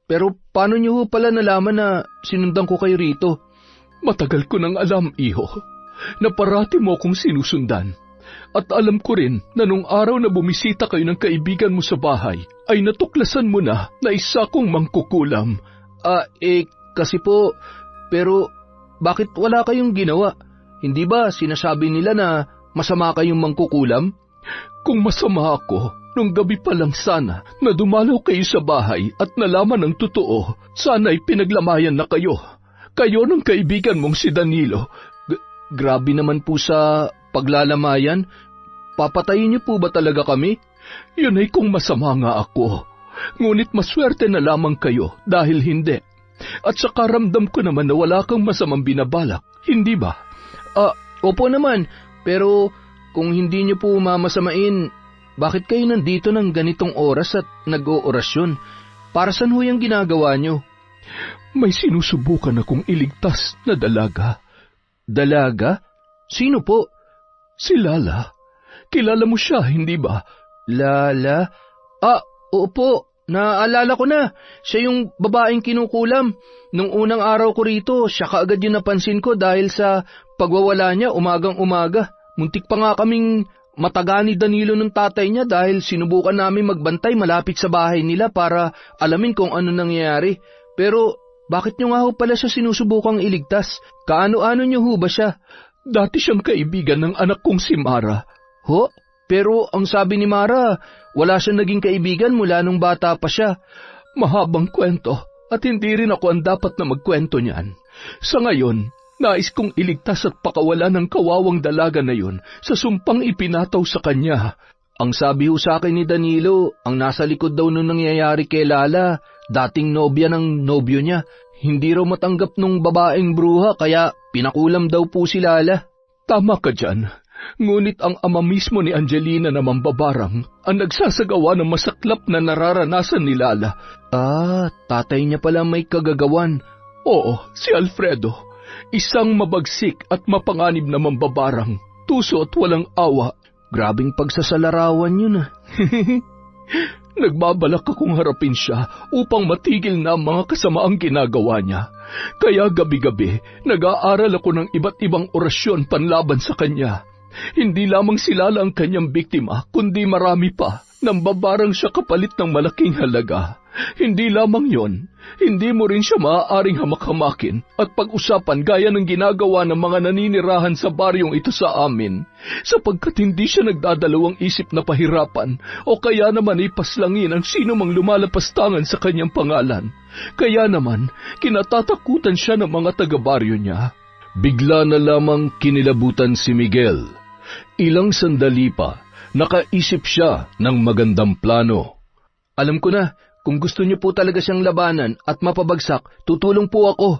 pero paano niyo ho pala nalaman na sinundan ko kayo rito? Matagal ko nang alam, iho, na parati mo akong sinusundan. At alam ko rin na nung araw na bumisita kayo ng kaibigan mo sa bahay, ay natuklasan mo na isa kong mangkukulam. Kasi po, pero bakit wala kayong ginawa? Hindi ba sinasabi nila na masama kayong mangkukulam? Kung masama ako, nung gabi pa lang sana na dumalaw kayo sa bahay at nalaman ang totoo, sana'y pinaglamayan na kayo. Kayo ng kaibigan mong si Danilo. Grabe naman po sa paglalamayan. Papatayin niyo po ba talaga kami? Yun ay kung masama nga ako. Ngunit maswerte na lamang kayo dahil hindi. At saka ramdam ko naman na wala kang masamang binabalak, hindi ba? Opo naman, pero kung hindi niyo po mamasamain, bakit kayo nandito ng ganitong oras at nag-oorasyon? Para saan ho yung ginagawa niyo? May sinusubukan akong iligtas na dalaga. Dalaga? Sino po? Si Lala. Kilala mo siya, hindi ba? Lala? Opo. Naalala ko na. Siya yung babaeng kinukulam. Nung unang araw ko rito, siya kaagad yung napansin ko dahil sa pagwawala niya umagang-umaga. Muntik pa nga kaming mataga ni Danilo ng tatay niya dahil sinubukan namin magbantay malapit sa bahay nila para alamin kung ano nangyayari. Pero bakit niyo nga ho pala siya sinusubukang iligtas? Kaano-ano niyo ho ba siya? Dati siyang kaibigan ng anak kong si Mara. Ho? Pero ang sabi ni Mara, wala siyang naging kaibigan mula nung bata pa siya. Mahabang kwento at hindi rin ako ang dapat na magkwento niyan. Sa ngayon, nais kong iligtas at pakawala ng kawawang dalaga na yun sa sumpang ipinataw sa kanya. Ang sabi ho sa akin ni Danilo, ang nasa likod daw nung nangyayari kay Lala, dating nobya ng nobyo niya. Hindi raw matanggap nung babaeng bruha kaya pinakulam daw po si Lala. Tama ka dyan. Ngunit ang ama mismo ni Angelina na mambabarang ang nagsasagawa ng masaklap na nararanasan ni Lala. Tatay niya pala may kagagawan. Oo, si Alfredo. Isang mabagsik at mapanganib na mambabarang. Tuso at walang awa. Grabing pagsasalarawan yun. Nagbabalak akong harapin siya upang matigil na ang mga kasamaang ginagawa niya. Kaya gabi-gabi, nag-aaral ako ng iba't ibang orasyon panlaban sa kanya. Hindi lamang si Lala ang kanyang biktima, kundi marami pa. Nambabarang siya kapalit ng malaking halaga. Hindi lamang yon, hindi mo rin siya maaaring hamak-hamakin at pag-usapan gaya ng ginagawa ng mga naninirahan sa baryong ito sa amin, sapagkat hindi siya nagdadalawang isip na pahirapan o kaya naman ipaslangin ang sino mang lumalapastangan sa kanyang pangalan. Kaya naman, kinatatakutan siya ng mga taga-baryo niya. Bigla na lamang kinilabutan si Miguel. Ilang sandali pa, nakaisip siya ng magandang plano. Alam ko na, kung gusto niyo po talaga siyang labanan at mapabagsak, tutulong po ako.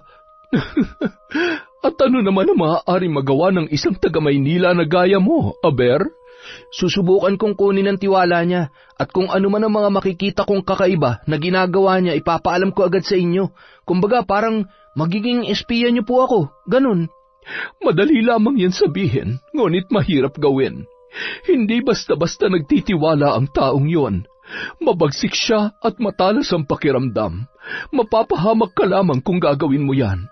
At ano naman ang maaaring magawa ng isang taga-Maynila na gaya mo, Aber? Susubukan kong kunin ang tiwala niya at kung ano man ang mga makikita kong kakaiba na ginagawa niya, ipapaalam ko agad sa inyo. Kumbaga parang magiging espiya niyo po ako, ganun. Madali lamang yan sabihin, ngunit mahirap gawin. Hindi basta-basta nagtitiwala ang taong yon. Mabagsik siya at matalas ang pakiramdam. Mapapahamak ka lamang kung gagawin mo yan.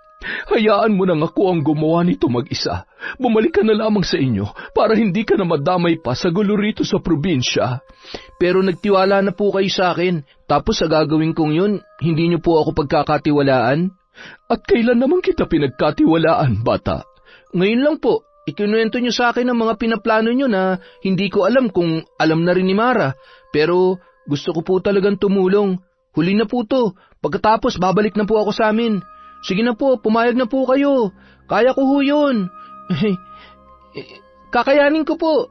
Hayaan mo nang ako ang gumawa nito mag-isa. Bumalik ka na lamang sa inyo para hindi ka na madamay pa sa gulo rito sa probinsya. Pero nagtiwala na po kayo sa akin. Tapos sa gagawin kong yun, hindi niyo po ako pagkakatiwalaan? At kailan naman kita pinagkatiwalaan, bata? Ngayon lang po. Ikinuwento niyo sa akin ang mga pinaplano niyo na hindi ko alam kung alam na rin ni Mara. Pero gusto ko po talagang tumulong. Huli na po to. Pagkatapos babalik na po ako sa amin. Sige na po, pumayag na po kayo. Kaya ko ho yun. Kakayanin ko po.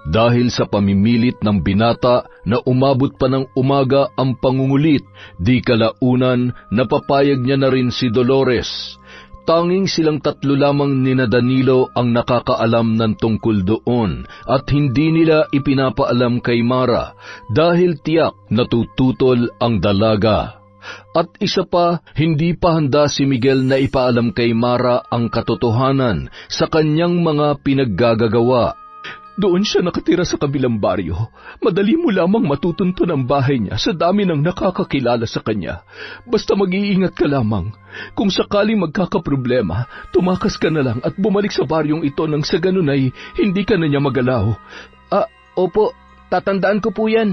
Dahil sa pamimilit ng binata na umabot pa ng umaga ang pangungulit, di kalaunan napapayag niya na rin si Dolores. Tanging silang tatlo lamang ni Danilo ang nakakaalam ng tungkol doon at hindi nila ipinapaalam kay Mara dahil tiyak natututol ang dalaga. At isa pa, hindi pa handa si Miguel na ipaalam kay Mara ang katotohanan sa kanyang mga pinaggagawa. Doon siya nakatira sa kabilang baryo. Madali mo lamang matutunton ang bahay niya sa dami ng nakakakilala sa kanya. Basta mag-iingat ka lamang. Kung sakaling magkakaproblema, tumakas ka na lang at bumalik sa baryong ito nang sa ganun ay hindi ka na niya magalaw. Opo, tatandaan ko po yan.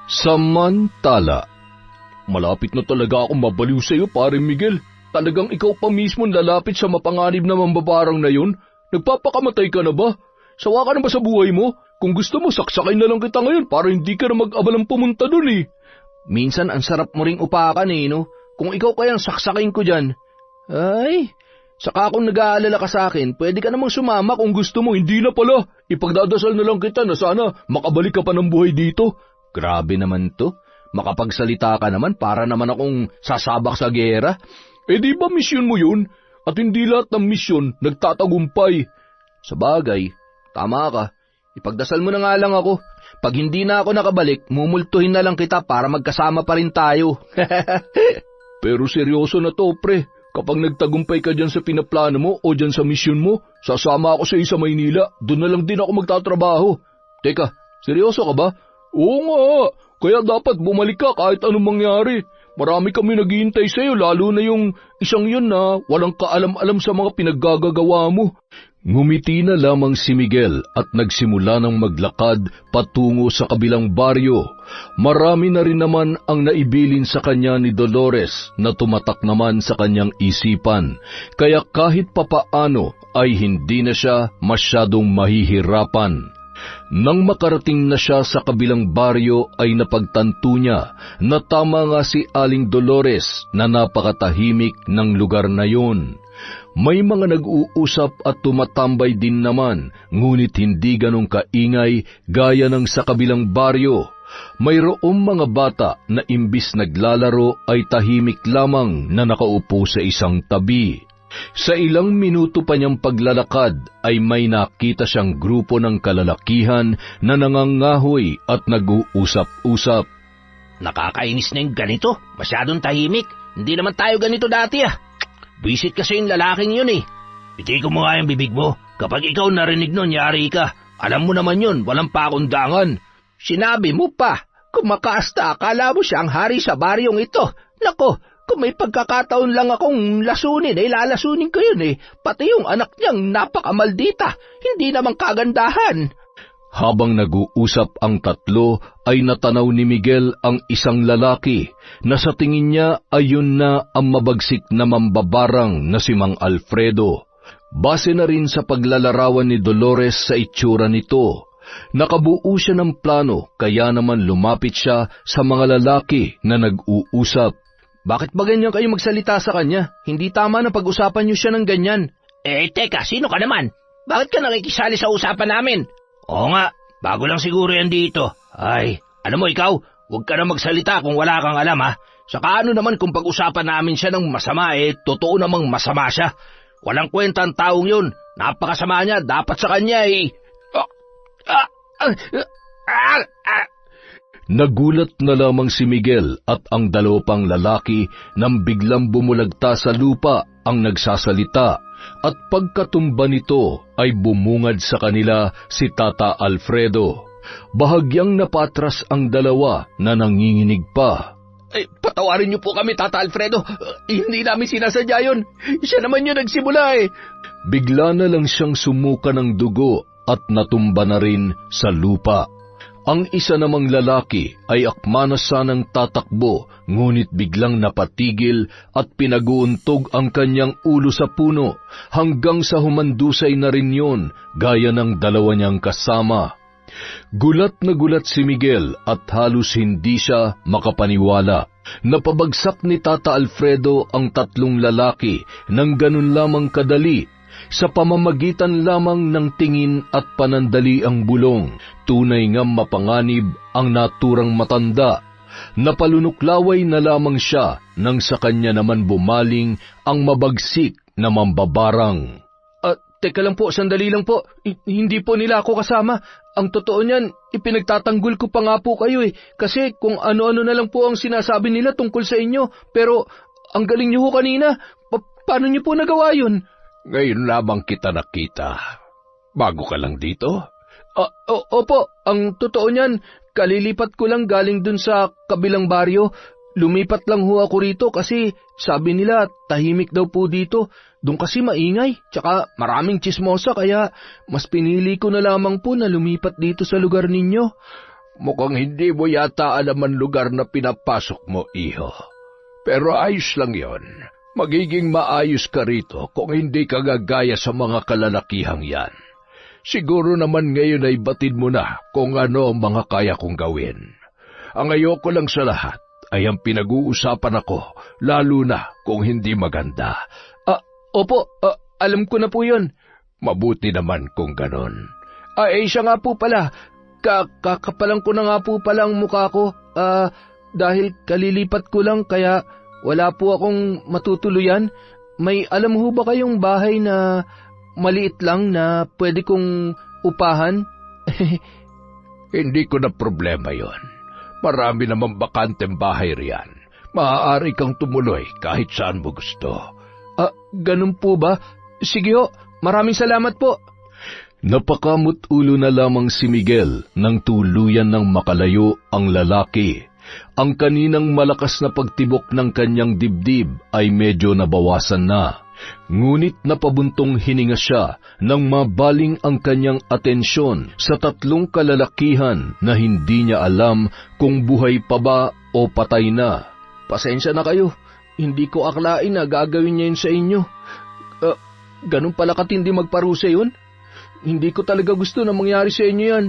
Samantala, malapit na talaga akong mabaliw sa iyo, pare Miguel. Talagang ikaw pa mismo lalapit sa mapanganib na mambabarang na yun? Nagpapakamatay ka na ba? Sawa ka na ba sa buhay mo? Kung gusto mo, saksakay na lang kita ngayon para hindi ka na mag-abalang pumunta dun eh. Minsan ang sarap mo ring upakan eh, no? Kung ikaw kayang saksakin ko dyan. Ay, saka kung nag-aalala ka sa akin, pwede ka namang sumama kung gusto mo. Hindi na pala. Ipagdadasal na lang kita na sana makabalik ka pa ng buhay dito. Grabe naman to. Makapagsalita ka naman para naman akong sasabak sa gera. Eh di ba misyon mo yun? At hindi lahat ng misyon nagtatagumpay. Sa bagay, tama ka. Ipagdasal mo na nga lang ako. Pag hindi na ako nakabalik, mumultuhin na lang kita para magkasama pa rin tayo. Pero seryoso na to, pre. Kapag nagtagumpay ka dyan sa pinaplano mo o dyan sa misyon mo, sasama ako sa isa Maynila. Doon na lang din ako magtatrabaho. Teka, seryoso ka ba? Oo nga. Kaya dapat bumalik ka kahit anong mangyari. Marami kami naghihintay sa'yo, lalo na yung isang yun na walang kaalam-alam sa mga pinaggagawa mo. Ngumiti na lamang si Miguel at nagsimula ng maglakad patungo sa kabilang baryo. Marami na rin naman ang naibilin sa kanya ni Dolores na tumatak naman sa kanyang isipan, kaya kahit papaano ay hindi na siya masyadong mahihirapan. Nang makarating na siya sa kabilang baryo ay napagtanto niya na tama nga si Aling Dolores na napakatahimik ng lugar na yun. May mga nag-uusap at tumatambay din naman, ngunit hindi ganong kaingay gaya ng sa kabilang baryo. Mayroong mga bata na imbis naglalaro ay tahimik lamang na nakaupo sa isang tabi. Sa ilang minuto pa niyang paglalakad ay may nakita siyang grupo ng kalalakihan na nangangahoy at nag-uusap-usap. Nakakainis na yung ganito. Masyadong tahimik. Hindi naman tayo ganito dati ah. Visit kasi yung lalaking yun eh. Itikom mo nga yung bibig mo. Kapag ikaw narinig nun, yari ka. Alam mo naman yun, walang pakundangan. Sinabi mo pa, kumakaasta, akala mo siya ang hari sa baryong ito. Nako, kung may pagkakataon lang akong lasunin, ay lalasunin ko yun eh. Pati yung anak niyang napakamaldita, hindi namang kagandahan. Habang nag-uusap ang tatlo, ay natanaw ni Miguel ang isang lalaki na sa tingin niya ay yun na ang mabagsik na mambabarang na si Mang Alfredo. Base na rin sa paglalarawan ni Dolores sa itsura nito, nakabuo siya ng plano kaya naman lumapit siya sa mga lalaki na nag-uusap. Bakit ba ganyan kayo magsalita sa kanya? Hindi tama na pag-usapan niyo siya ng ganyan. Teka, sino ka naman? Bakit ka nakikisali sa usapan namin? Oo nga, bago lang siguro yan dito. Ay, alam mo ikaw, huwag ka na magsalita kung wala kang alam ha. Saka ano naman kung pag-usapan namin siya ng masama totoo namang masama siya. Walang kwenta ang taong yun, napakasama niya, dapat sa kanya Nagulat na lamang si Miguel at ang dalawa pang lalaki nang biglang bumulagta sa lupa ang nagsasalita. At pagkatumba nito ay bumungad sa kanila si Tata Alfredo. Bahagyang napatras ang dalawa na nanginginig pa. Patawarin niyo po kami, Tata Alfredo. Hindi namin sinasadya yun. Siya naman yung nagsimula Bigla na lang siyang sumuka ng dugo at natumba na rin sa lupa. Ang isa namang lalaki ay akma na sanang tatakbo, ngunit biglang napatigil at pinag-uuntog ang kanyang ulo sa puno hanggang sa humandusay na rin yun gaya ng dalawa niyang kasama. Gulat na gulat si Miguel at halos hindi siya makapaniwala. Napabagsak ni Tata Alfredo ang tatlong lalaki nang ganun lamang kadali, sa pamamagitan lamang ng tingin at panandali ang bulong. Tunay nga mapanganib ang naturang matanda. Napalunuklaway na lamang siya nang sa kanya naman bumaling ang mabagsik na mambabarang. Teka lang po, sandali lang po. Hindi po nila ako kasama. Ang totoo niyan, ipinagtatanggol ko pa nga po kayo Kasi kung ano-ano na lang po ang sinasabi nila tungkol sa inyo. Pero ang galing niyo ho kanina. Paano niyo po nagawa yun? Ngayon lamang kita nakita. Bago ka lang dito? Opo, ang totoo niyan, kalilipat ko lang galing dun sa kabilang baryo. Lumipat lang ho ako rito kasi sabi nila tahimik daw po dito. Doon kasi maingay, tsaka maraming tsismosa kaya mas pinili ko na lamang po na lumipat dito sa lugar ninyo. Mukhang hindi mo yata alam ang lugar na pinapasok mo, iho. Pero ayos lang yon. Magiging maayos ka rito kung hindi ka gagaya sa mga kalalakihang yan. Siguro naman ngayon ay batid mo na kung ano ang mga kaya kong gawin. Ang ayoko lang sa lahat ay ang pinag-uusapan ako, lalo na kung hindi maganda. Opo, alam ko na po yun. Mabuti naman kung ganon. Siya nga po pala. Kakapalang ko na nga po palang mukha ko. Dahil kalilipat ko lang kaya wala po akong matutuluyan. May alam ho ba kayong bahay na maliit lang na pwede kong upahan? Hindi ko na problema yon. Marami namang bakanteng bahay riyan. Maaari kang tumuloy kahit saan mo gusto. Ganun po ba? Sige ho, maraming salamat po. Napakamut-ulo na lamang si Miguel nang tuluyan ng makalayo ang lalaki. Ang kaninang malakas na pagtibok ng kanyang dibdib ay medyo nabawasan na. Ngunit napabuntong hininga siya nang mabaling ang kanyang atensyon sa tatlong kalalakihan na hindi niya alam kung buhay pa ba o patay na. Pasensya na kayo, hindi ko aklain na gagawin niya yun sa inyo. Ganun pala katindi magparusa yun? Hindi ko talaga gusto na mangyari sa inyo yan.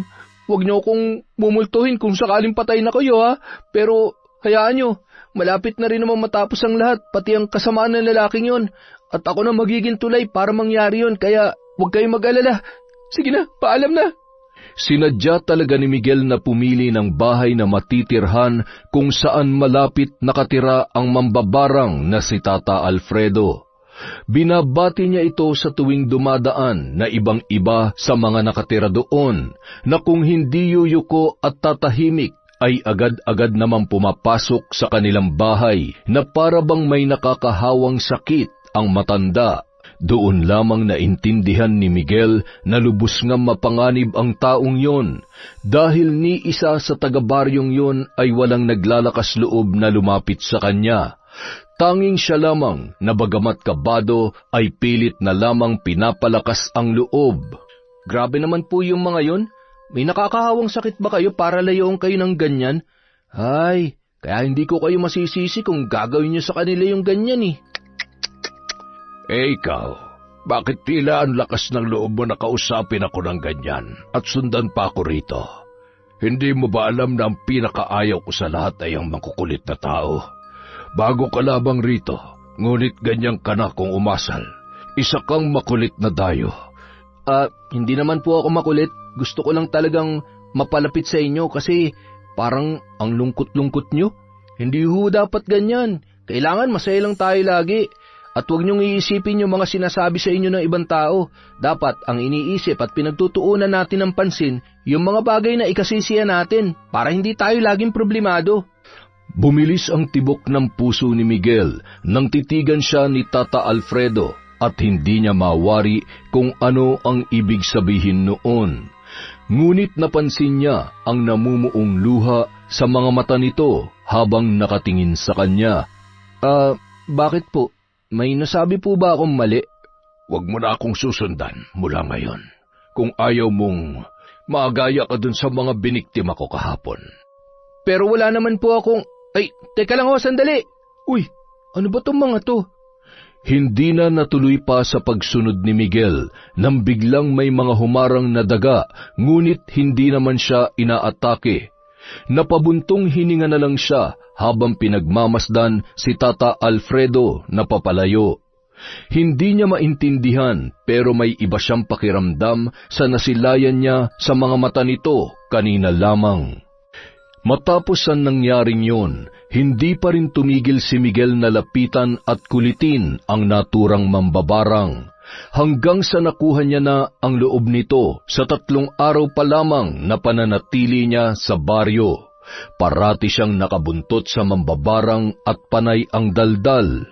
Huwag niyo akong mumultuhin kung sakaling patay na kayo ha. Pero hayaan niyo, malapit na rin naman matapos ang lahat, pati ang kasamaan ng lalaking yon. At ako na magiging tulay para mangyari yon, kaya huwag kayong mag-alala. Sige na, paalam na. Sinadya talaga ni Miguel na pumili ng bahay na matitirhan kung saan malapit nakatira ang mambabarang na si Tata Alfredo. Binabati niya ito sa tuwing dumadaan na ibang-iba sa mga nakatira doon, na kung hindi yuyuko at tatahimik ay agad-agad namang pumapasok sa kanilang bahay na para bang may nakakahawang sakit ang matanda. Doon lamang naintindihan ni Miguel na lubos nga mapanganib ang taong yon, dahil ni isa sa taga-baryong yon ay walang naglalakas loob na lumapit sa kanya. Tanging siya lamang na bagamat kabado ay pilit na lamang pinapalakas ang loob. Grabe naman po yung mga yon. May nakakahawang sakit ba kayo para layoong kayo ng ganyan? Ay, kaya hindi ko kayo masisisi kung gagawin niyo sa kanila yung ganyan eh. Ikaw, bakit tila ang lakas ng loob mo na kausapin ako ng ganyan at sundan pa ako rito? Hindi mo ba alam na ang pinakaayaw ko sa lahat ay ang makukulit na tao? Bago ka labang rito, ngunit ganyan ka na kung umasal. Isa kang makulit na dayo. Hindi naman po ako makulit. Gusto ko lang talagang mapalapit sa inyo kasi parang ang lungkot-lungkot nyo. Hindi ho dapat ganyan. Kailangan masaya lang tayo lagi. At huwag niyong iisipin yung mga sinasabi sa inyo ng ibang tao. Dapat ang iniisip at pinagtutuunan natin ng pansin yung mga bagay na ikasisiya natin para hindi tayo laging problemado. Bumilis ang tibok ng puso ni Miguel nang titigan siya ni Tata Alfredo at hindi niya mawari kung ano ang ibig sabihin noon. Ngunit napansin niya ang namumuong luha sa mga mata nito habang nakatingin sa kanya. Bakit po? May nasabi po ba akong mali? Huwag mo na akong susundan mula ngayon. Kung ayaw mong maagaya ka dun sa mga biniktima ko kahapon. Pero wala naman po akong... Ay, teka lang ho, sandali. Uy, ano ba tong mga to? Hindi na natuloy pa sa pagsunod ni Miguel nang biglang may mga humarang na daga, ngunit hindi naman siya inaatake. Napabuntong hininga na lang siya habang pinagmamasdan si Tata Alfredo na papalayo. Hindi niya maintindihan pero may iba siyang pakiramdam sa nasilayan niya sa mga mata nito kanina lamang. Matapos ang nangyaring yon, hindi pa rin tumigil si Miguel na lapitan at kulitin ang naturang mambabarang, hanggang sa nakuha niya na ang loob nito sa 3 araw pa lamang na pananatili niya sa baryo. Parati siyang nakabuntot sa mambabarang at panay ang daldal.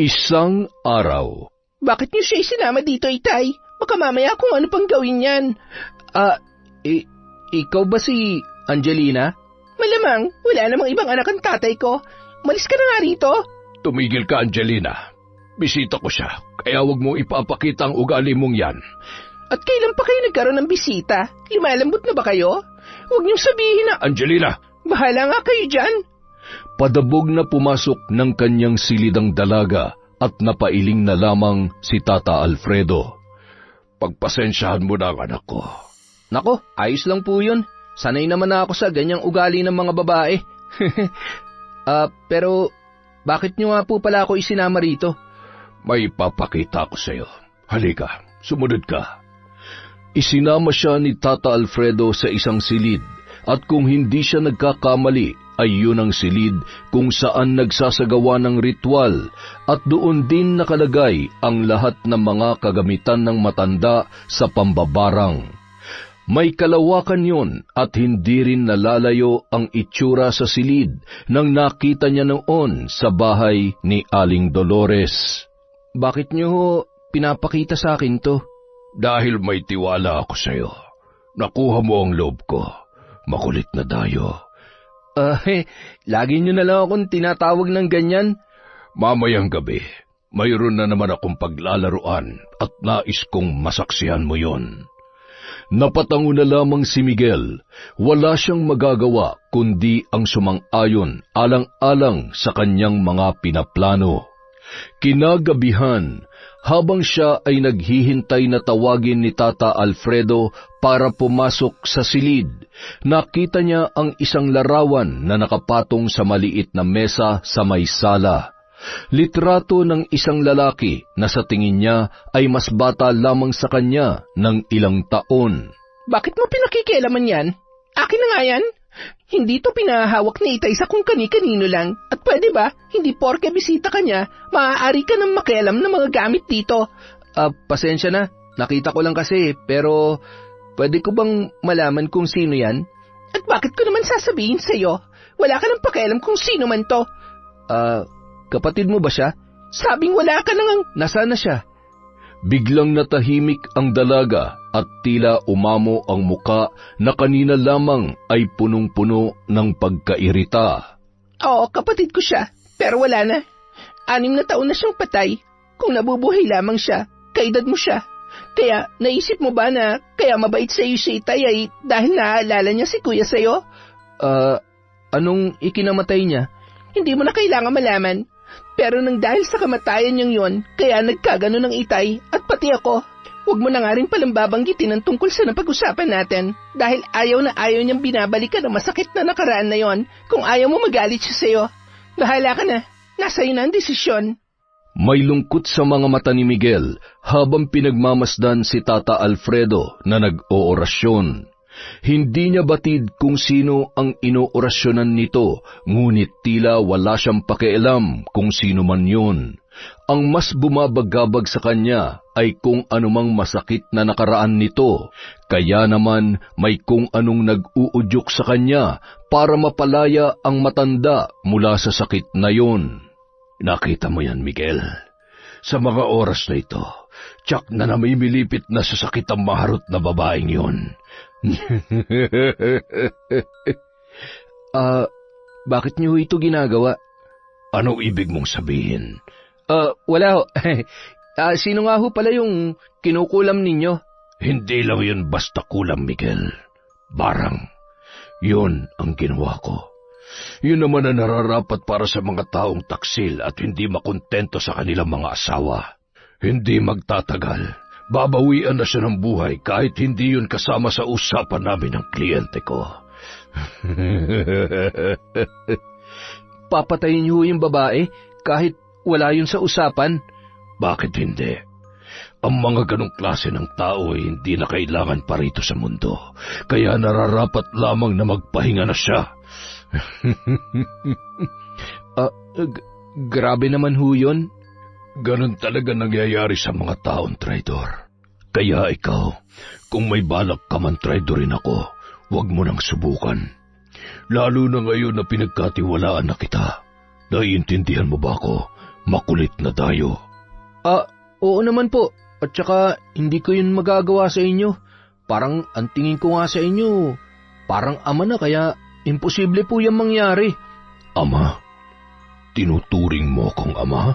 Isang araw. Bakit niyo siya isinama dito, Itay? Baka mamaya kung ano pang gawin yan. Ikaw ba si Angelina? Malamang, wala namang ibang anak ang tatay ko. Malis ka na nga rito. Tumigil ka, Angelina. Bisita ko siya, kaya huwag mo ipapakita ang ugali mong yan. At kailan pa kayo nagkaroon ng bisita? Lumalambot na ba kayo? Huwag niyong sabihin na... Angelina! Bahala nga kayo dyan. Padabog na pumasok ng kanyang silidang dalaga at napailing na lamang si Tata Alfredo. Pagpasensyahan mo na ang anak ko. Nako, ayos lang po yun. Sanay naman na ako sa ganyang ugali ng mga babae. Pero bakit nyo nga po pala ako isinama rito? May papakita ko sa'yo. Halika, sumunod ka. Isinama siya ni Tata Alfredo sa isang silid at kung hindi siya nagkakamali ay yun ang silid kung saan nagsasagawa ng ritual at doon din nakalagay ang lahat ng mga kagamitan ng matanda sa pambabarang. May kalawakan yun at hindi rin nalalayo ang itsura sa silid nang nakita niya noon sa bahay ni Aling Dolores. Bakit nyo ho pinapakita sa akin to? Dahil may tiwala ako sa'yo. Nakuha mo ang loob ko. Makulit na dayo. Lagi nyo na lang akong tinatawag ng ganyan. Mamayang gabi, mayroon na naman akong paglalaruan at nais kong masaksihan mo yon. Napatango na lamang si Miguel. Wala siyang magagawa kundi ang sumang-ayon alang-alang sa kanyang mga pinaplano. Kinagabihan, habang siya ay naghihintay na tawagin ni Tata Alfredo para pumasok sa silid, nakita niya ang isang larawan na nakapatong sa maliit na mesa sa may sala. Litrato ng isang lalaki na sa tingin niya ay mas bata lamang sa kanya ng ilang taon. Bakit mo pinakikialaman yan? Akin na nga yan. Hindi to pinahawak ni Itay sa kung kani-kanino lang. At pwede ba, hindi porke bisita ka niya, maaari ka nang makialam ng mga gamit dito. Pasensya na. Nakita ko lang kasi, pero pwede ko bang malaman kung sino yan? At bakit ko naman sasabihin sa'yo? Wala ka nang pakialam kung sino man to. Kapatid mo ba siya? Sabing wala ka nang... Nasaan na siya? Biglang natahimik ang dalaga at tila umamo ang muka na kanina lamang ay punong-puno ng pagkairita. Oo, kapatid ko siya, pero wala na. 6 na taon na siyang patay. Kung nabubuhay lamang siya, kaedad mo siya. Kaya naisip mo ba na kaya mabait sa iyo si Itay ay dahil naaalala niya si Kuya sa'yo? Anong ikinamatay niya? Hindi mo na kailangan malaman. Pero nang dahil sa kamatayan niyang yon, kaya nagkagano ng Itay at pati ako. Huwag mo na nga rin palang babanggitin ang tungkol sa napag-usapan natin. Dahil ayaw na ayaw niyang binabalikan ang masakit na nakaraan na yon. Kung ayaw mo magalit siya sa'yo, bahala ka na. Nasa iyo na ang desisyon. May lungkot sa mga mata ni Miguel habang pinagmamasdan si Tata Alfredo na nag-oorasyon. Hindi niya batid kung sino ang inoorasyonan nito, ngunit tila wala siyang pakialam kung sino man yun. Ang mas bumabagabag sa kanya ay kung anumang masakit na nakaraan nito, kaya naman may kung anong nag-uudyok sa kanya para mapalaya ang matanda mula sa sakit na yun. Nakita mo yan, Miguel? Sa mga oras na ito, tiyak na namimilipit na sa sakit ang maharot na babaeng yun. Bakit niyo ito ginagawa? Anong ibig mong sabihin? Wala ho. Sino nga ho pala yung kinukulam ninyo? Hindi lang yun basta kulam, Miguel. Barang. Yun ang ginawa ko. Yun naman ang nararapat para sa mga taong taksil at hindi makontento sa kanilang mga asawa. Hindi magtatagal. Babawian na siya ng buhay kahit hindi yun kasama sa usapan namin ng kliyente ko. Papatayin niyo yung babae kahit wala yun sa usapan? Bakit hindi? Ang mga ganong klase ng tao ay hindi na kailangan pa rito sa mundo. Kaya nararapat lamang na magpahinga na siya. Grabe naman ho yun. Ganon talaga nangyayari sa mga taong traidor. Kaya ikaw, kung may balak ka man traidorin ako, huwag mo nang subukan. Lalo na ngayon na pinagkatiwalaan na kita. Naiintindihan mo ba ako? Makulit na tayo. Oo naman po. At saka, hindi ko yun magagawa sa inyo. Parang ang tingin ko nga sa inyo, parang ama na kaya imposible po yung mangyari. Ama? Tinuturing mo akong ama?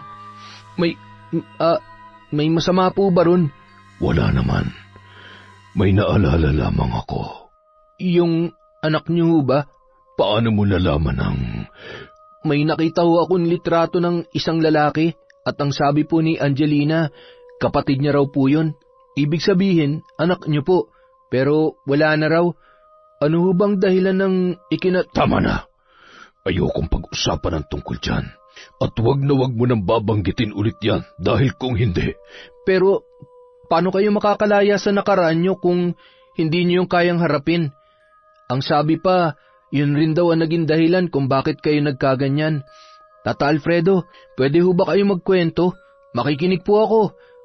May masama po ba ron? Wala naman. May naalala lamang ako. Yung anak niyo ba? Paano mo nalaman ang may nakita ho akong litrato ng isang lalaki at ang sabi po ni Angelina, kapatid niya raw po yun. Ibig sabihin, anak niyo po, pero wala na raw. Ano ho bang dahilan ng Tama na. Ayokong pag-usapan ng tungkol dyan. At wag na wag mo nang babanggitin ulit yan dahil kung hindi. Pero, paano kayo makakalaya sa nakaraan nyo kung hindi nyo yung kayang harapin? Ang sabi pa, yun rin daw ang naging dahilan kung bakit kayo nagkaganyan. Tata Alfredo, pwede ho ba kayo magkwento? Makikinig po ako.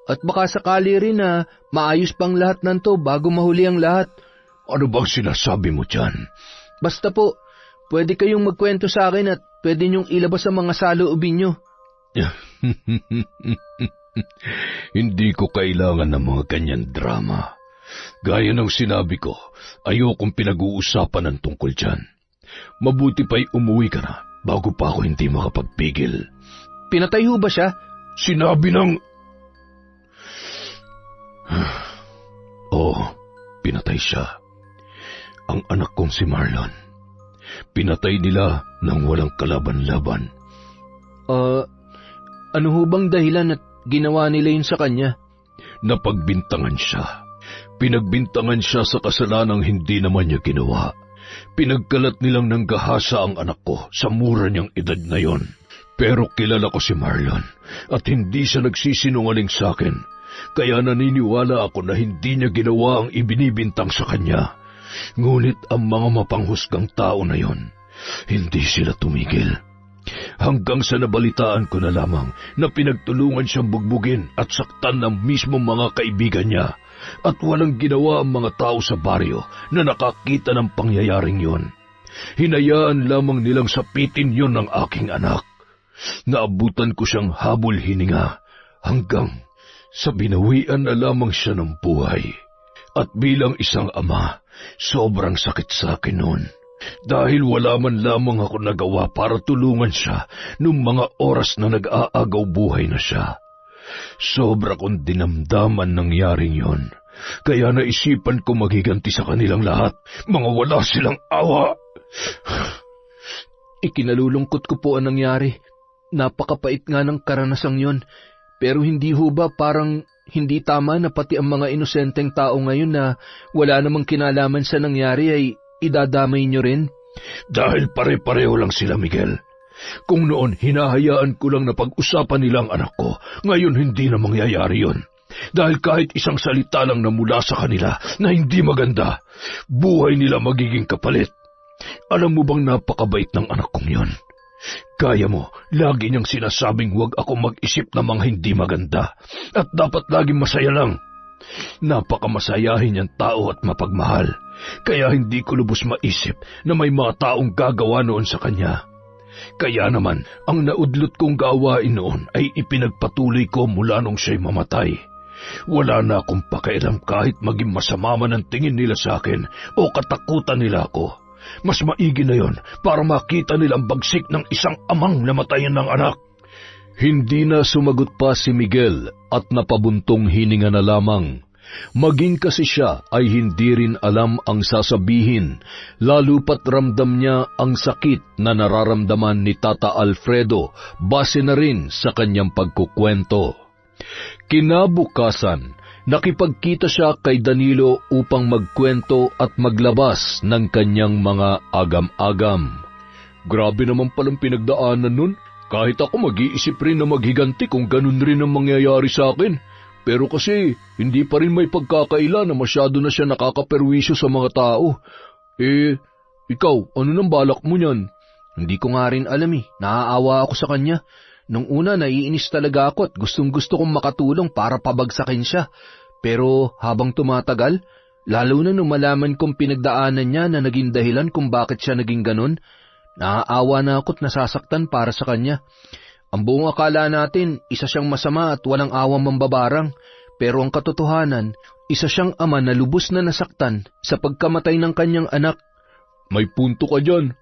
At baka sakali rin na maayos pang lahat nanto bago mahuli ang lahat. Ano bang sinasabi mo dyan? Basta po, pwede kayong magkwento sa akin at pwede niyong ilabas ang mga saloobin nyo. Hindi ko kailangan ng mga ganyan drama. Gaya ng sinabi ko, ayokong pinag-uusapan ng tungkol dyan. Mabuti pa'y umuwi ka na bago pa ako hindi makapagpigil. Pinatay ho ba siya? Sinabi ng... Oo, pinatay siya. Ang anak kong si Marlon. Pinatay nila nang walang kalaban-laban. Ano ho bang dahilan at ginawa nila yun sa kanya? Napagbintangan siya. Pinagbintangan siya sa kasalanang hindi naman niya ginawa. Pinagkalat nilang nanggahasa ang anak ko sa mura niyang edad na yon. Pero kilala ko si Marlon at hindi siya nagsisinungaling sa akin. Kaya naniniwala ako na hindi niya ginawa ang ibinibintang sa kanya. Ngunit ang mga mapanghusgang tao na yon, hindi sila tumigil. Hanggang sa nabalitaan ko na lamang na pinagtulungan siyang bugbugin at saktan ng mismong mga kaibigan niya at walang ginawa ang mga tao sa baryo na nakakita ng pangyayaring yon. Hinayaan lamang nilang sapitin yon ng aking anak. Naabutan ko siyang habol hininga hanggang sa binawian na lamang siya ng buhay. At bilang isang ama, sobrang sakit sa akin noon. Dahil wala man lamang ako nagawa para tulungan siya nung mga oras na nag-aagaw buhay na siya. Sobra kong dinamdaman nangyaring yon. Kaya naisipan ko maghiganti sa kanilang lahat. Mga wala silang awa. Ikinalulungkot ko po ang nangyari. Napakapait nga ng karanasang yon. Pero hindi ho ba parang hindi tama na pati ang mga inosenteng tao ngayon na wala namang kinalaman sa nangyari ay idadamay nyo rin? Dahil pare-pareho lang sila, Miguel. Kung noon hinahayaan ko lang na pag-usapan nila ang anak ko, ngayon hindi na mangyayari yon. Dahil kahit isang salita lang na mula sa kanila na hindi maganda, buhay nila magiging kapalit. Alam mo bang napakabait ng anak kong yon? Kaya mo, lagi niyang sinasabing huwag ako mag-isip ng mga hindi maganda at dapat laging masaya lang. Napakamasayahin niyang tao at mapagmahal, kaya hindi ko lubos maisip na may mga taong gagawa noon sa kanya. Kaya naman, ang naudlot kong gawain noon ay ipinagpatuloy ko mula nung siya'y mamatay. Wala na akong pakialam kahit maging masama man ang tingin nila sa akin o katakutan nila ako. Mas maigi na yon para makita nilang bagsik ng isang amang namatayan ng anak. Hindi na sumagot pa si Miguel at napabuntong hininga na lamang. Maging kasi siya ay hindi rin alam ang sasabihin, lalo pat ramdam niya ang sakit na nararamdaman ni Tata Alfredo base na rin sa kanyang pagkukwento. Kinabukasan, nakipagkita siya kay Danilo upang magkwento at maglabas ng kanyang mga agam-agam. Grabe naman palang pinagdaanan nun. Kahit ako mag-iisip rin na maghiganti kung ganun rin ang mangyayari sa akin. Pero kasi hindi pa rin may pagkakaila na masyado na siya nakakaperwisyo sa mga tao. Ikaw, ano nang balak mo niyan? Hindi ko nga rin alam Naaawa ako sa kanya. Nung una naiinis talaga ako at gustong-gusto kong makatulong para pabagsakin siya. Pero habang tumatagal, lalo na nung malaman kong pinagdaanan niya na naging dahilan kung bakit siya naging ganun, naaawa na ako't nasasaktan para sa kanya. Ang buong akala natin, isa siyang masama at walang awang mambabarang. Pero ang katotohanan, isa siyang ama na lubos na nasaktan sa pagkamatay ng kanyang anak. May punto ka dyan.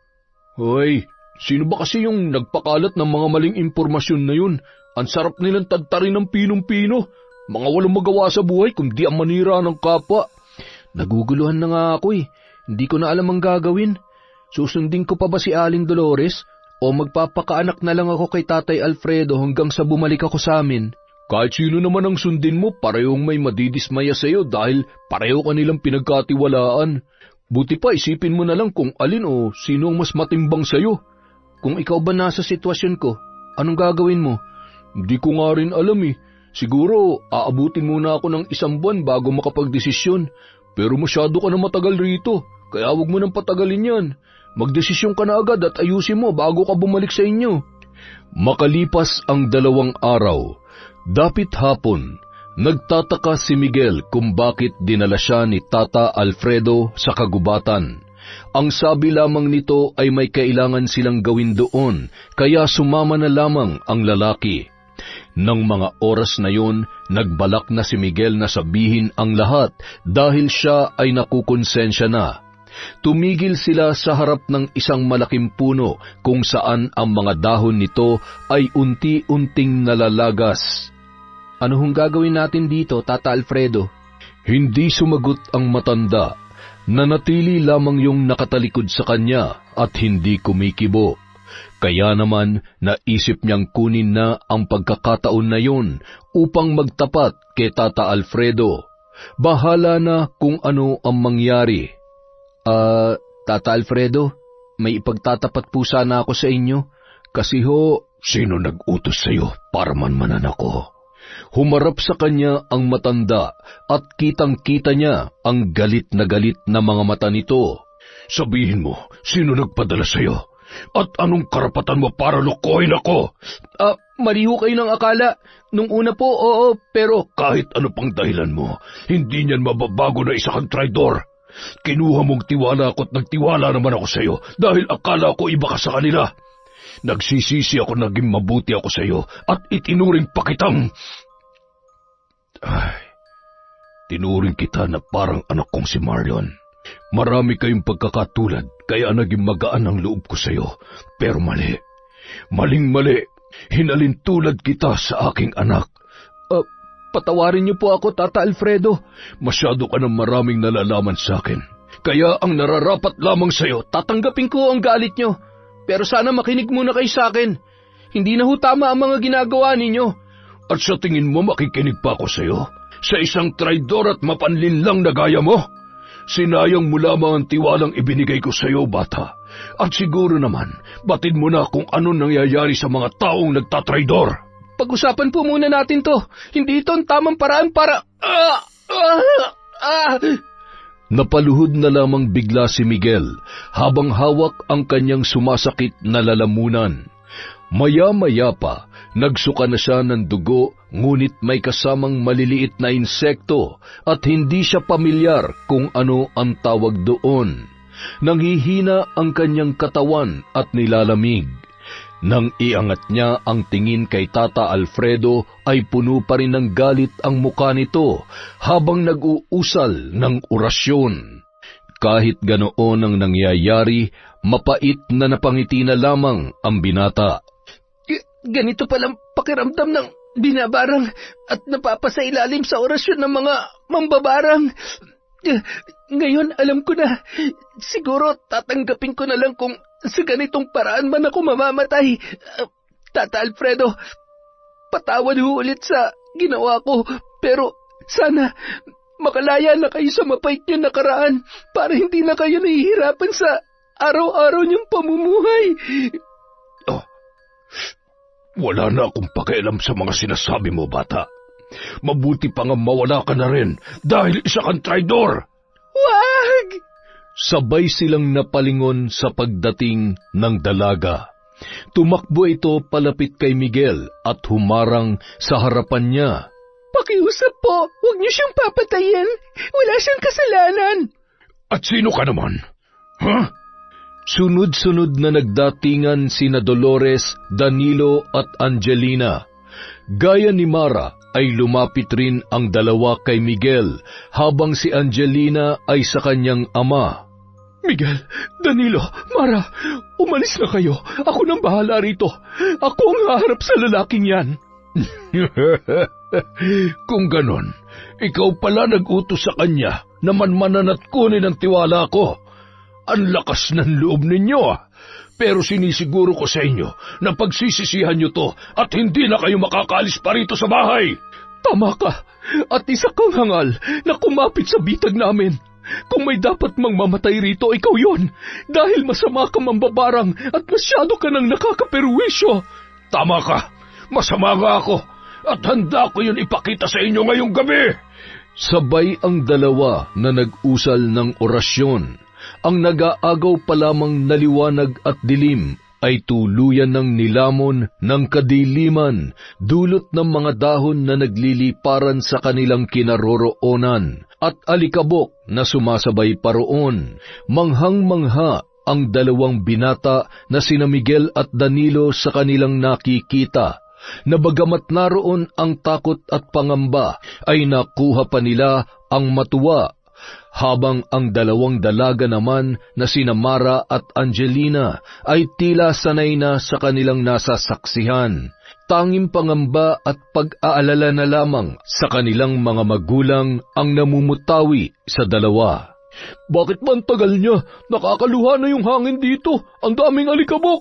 Hoy, sino ba kasi yung nagpakalat ng mga maling impormasyon na yun? Ang sarap nilang tagtarin ng pinong-pino. Mga walang magawa sa buhay kundi ang manira ng kapwa. Naguguluhan na nga ako Hindi ko na alam ang gagawin. Susundin ko pa ba si Aling Dolores? o magpapakaanak na lang ako kay Tatay Alfredo hanggang sa bumalik ako sa amin. Kahit sino naman ang sundin mo, parehong may madidismaya sa'yo dahil pareho ka nilang pinagkatiwalaan. Buti pa isipin mo na lang kung alin o sino ang mas matimbang sa'yo. Kung ikaw ba nasa sitwasyon ko, anong gagawin mo? Hindi ko nga rin alam eh. Siguro aabutin muna ako ng 1 buwan bago makapagdesisyon. Pero masyado ka na matagal rito, kaya huwag mo nang patagalin yan. Magdesisyon ka na agad at ayusin mo bago ka bumalik sa inyo. Makalipas ang 2 araw, dapit hapon, nagtataka si Miguel kung bakit dinala siya ni Tata Alfredo sa kagubatan. Ang sabi lamang nito ay may kailangan silang gawin doon, kaya sumama na lamang ang lalaki. Nang mga oras na yun, nagbalak na si Miguel na sabihin ang lahat dahil siya ay nakukonsensya na. Tumigil sila sa harap ng isang malaking puno kung saan ang mga dahon nito ay unti-unting nalalagas. Ano hong gagawin natin dito, Tata Alfredo? Hindi sumagot ang matanda. Nanatili lamang yung nakatalikod sa kanya at hindi kumikibo. Kaya naman naisip niyang kunin na ang pagkakataon na yun upang magtapat kay Tata Alfredo. Bahala na kung ano ang mangyari. Tata Alfredo, may ipagtatapat po sana ako sa inyo. Kasi sino nag-utos sa'yo para manmanan ako? Humarap sa kanya ang matanda at kitang-kita niya ang galit na mga mata nito. Sabihin mo, sino nagpadala sa'yo? At anong karapatan mo para lokohin ako? Mali ho kayo ng akala. Nung una po, oo, pero kahit ano pang dahilan mo, hindi niyan mababago na isa kang traidor. Kinuha mong tiwala ko at nagtiwala naman ako sa'yo dahil akala ko iba ka sa kanila. Nagsisisi ako naging mabuti ako sa'yo at itinuring pa kitang... tinuring kita na parang anak kong si Marion. Marami kayong pagkakatulad kaya naging magaan ang loob ko sa'yo. Pero mali. Maling-mali. Hinalintulad kita sa aking anak. Patawarin niyo po ako, Tata Alfredo. Masyado ka ng maraming nalalaman sa akin. Kaya ang nararapat lamang sa'yo, tatanggapin ko ang galit niyo. Pero sana makinig muna kayo sa akin. Hindi na ho tama ang mga ginagawa ninyo. At sa tingin mo makikinig pa ako sa'yo? Sa isang traidor at mapanlinlang na gaya mo? Sinayang mo lamang ang tiwalang ibinigay ko sa'yo, bata. At siguro naman, batid mo na kung ano nangyayari sa mga taong nagtatraidor. Pag-usapan po muna natin to. Hindi ito ang tamang paraan para... Napaluhod na lamang bigla si Miguel habang hawak ang kanyang sumasakit na lalamunan. Maya-maya pa, nagsuka na siya ng dugo ngunit may kasamang maliliit na insekto at hindi siya pamilyar kung ano ang tawag doon. Nanghihina ang kanyang katawan at nilalamig. Nang iangat niya ang tingin kay Tata Alfredo ay puno pa rin ng galit ang muka nito habang nag-uusal ng orasyon. Kahit ganoon ang nangyayari, mapait na napangiti na lamang ang binata. Ganito palang pakiramdam ng binabarang at napapasailalim sa orasyon ng mga mambabarang. Ngayon alam ko na, siguro tatanggapin ko na lang kung sa ganitong paraan man ako mamamatay. Tata Alfredo, patawad ho ulit sa ginawa ko, pero sana makalaya na kayo sa mapait niyong nakaraan para hindi na kayo nahihirapan sa araw-araw niyong pamumuhay. Wala na akong pakialam sa mga sinasabi mo, bata. Mabuti pa nga mawala ka na rin dahil isa kang traidor. Wag! Sabay silang napalingon sa pagdating ng dalaga. Tumakbo ito palapit kay Miguel at humarang sa harapan niya. Pakiusap po, huwag niyo siyang papatayin. Wala siyang kasalanan. At sino ka naman? Ha? Sunod-sunod na nagdatingan sina Dolores, Danilo at Angelina. Gaya ni Mara ay lumapit rin ang dalawa kay Miguel habang si Angelina ay sa kanyang ama. Miguel, Danilo, Mara, umalis na kayo. Ako nang bahala rito. Ako ang haharap sa lalaking yan. Kung ganon, ikaw pala nag-utos sa kanya na manmanan at kunin ang tiwala ko. Ang lakas ng loob ninyo. Pero sinisiguro ko sa inyo na pagsisisihan nyo to at hindi na kayo makakaalis pa rito sa bahay. Tama ka, at isa kang hangal na kumapit sa bitag namin. Kung may dapat mang mamatay rito, ikaw yon, dahil masama ka mambabarang at masyado ka nang nakakaperwisyo. Tama ka, masama nga ako at handa ko yun ipakita sa inyo ngayong gabi. Sabay ang dalawa na nag-usal ng orasyon. Ang nag-aagaw pa lamang na liwanag at dilim ay tuluyan ng nilamon ng kadiliman, dulot ng mga dahon na nagliliparan sa kanilang kinaroroonan, at alikabok na sumasabay paroon. Manghang-mangha ang dalawang binata na sina Miguel at Danilo sa kanilang nakikita, na bagamat naroon ang takot at pangamba, ay nakuha pa nila ang matuwa, habang ang dalawang dalaga naman na sina Mara at Angelina ay tila sanay na sa kanilang nasasaksihan. Tanging pangamba at pag-aalala na lamang sa kanilang mga magulang ang namumutawi sa dalawa. Bakit ba ang tagal niya? Nakakaluha na yung hangin dito. Ang daming alikabok.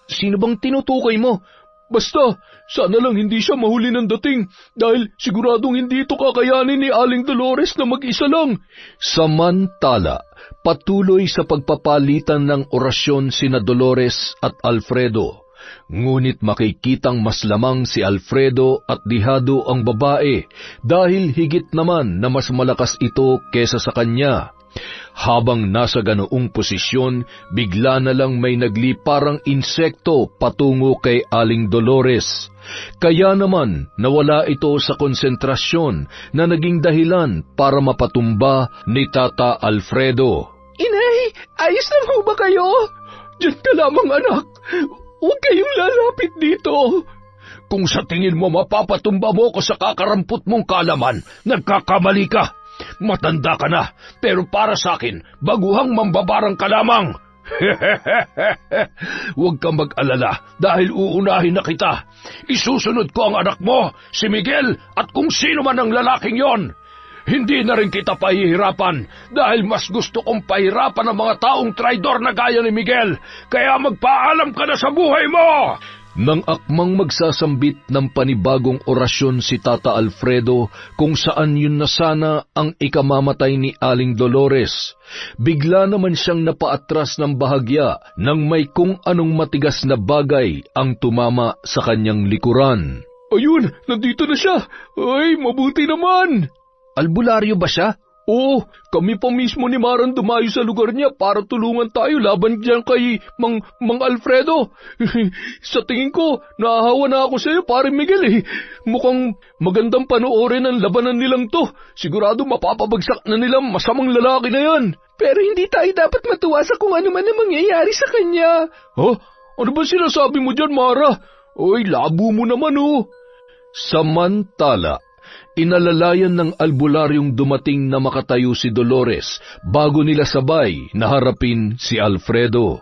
Sino bang tinutukoy mo? Basta, sana lang hindi siya mahuli ng dating dahil siguradong hindi ito kakayanin ni Aling Dolores na mag-isa lang. Samantala, patuloy sa pagpapalitan ng orasyon sina Dolores at Alfredo. Ngunit makikitang mas lamang si Alfredo at dihado ang babae dahil higit naman na mas malakas ito kesa sa kanya. Habang nasa ganoong posisyon, bigla na lang may nagliparang insekto patungo kay Aling Dolores. Kaya naman nawala ito sa konsentrasyon na naging dahilan para mapatumba ni Tata Alfredo. Inay, ayos lang ho ba kayo? Diyan ka lamang, anak. Huwag kayong lalapit dito. Kung sa tingin mo mapapatumba mo ko sa kakarampot mong kalaman, nagkakamali ka. Matanda ka na, pero para sa akin, baguhang mambabarang ka lamang. Huwag kang mag-alala dahil uunahin na kita. Isusunod ko ang anak mo, si Miguel, at kung sino man ang lalaking yon. Hindi na rin kita pahihirapan dahil mas gusto kong pahirapan ang mga taong traidor na gaya ni Miguel. Kaya magpaalam ka na sa buhay mo! Nang akmang magsasambit ng panibagong orasyon si Tata Alfredo kung saan yun na sana ang ikamamatay ni Aling Dolores, bigla naman siyang napaatras ng bahagya nang may kung anong matigas na bagay ang tumama sa kanyang likuran. Ayun, nandito na siya. Ay, mabuti naman. Albularyo ba siya? Oo, kami pa mismo ni Maran dumayo sa lugar niya para tulungan tayo laban diyan kay Mang Alfredo. Sa tingin ko, naahawa na ako sa iyo, pare Miguel. Mukhang magandang panoorin ang labanan nilang to. Sigurado mapapabagsak na nilang masamang lalaki na yan. Pero hindi tayo dapat matuwa sa kung ano man ang mangyayari sa kanya. Ano ba sinasabi mo dyan, Mara? Oy, labo mo naman Samantala, inalalayan ng albularyong dumating na makatayo si Dolores bago nila sabay na harapin si Alfredo.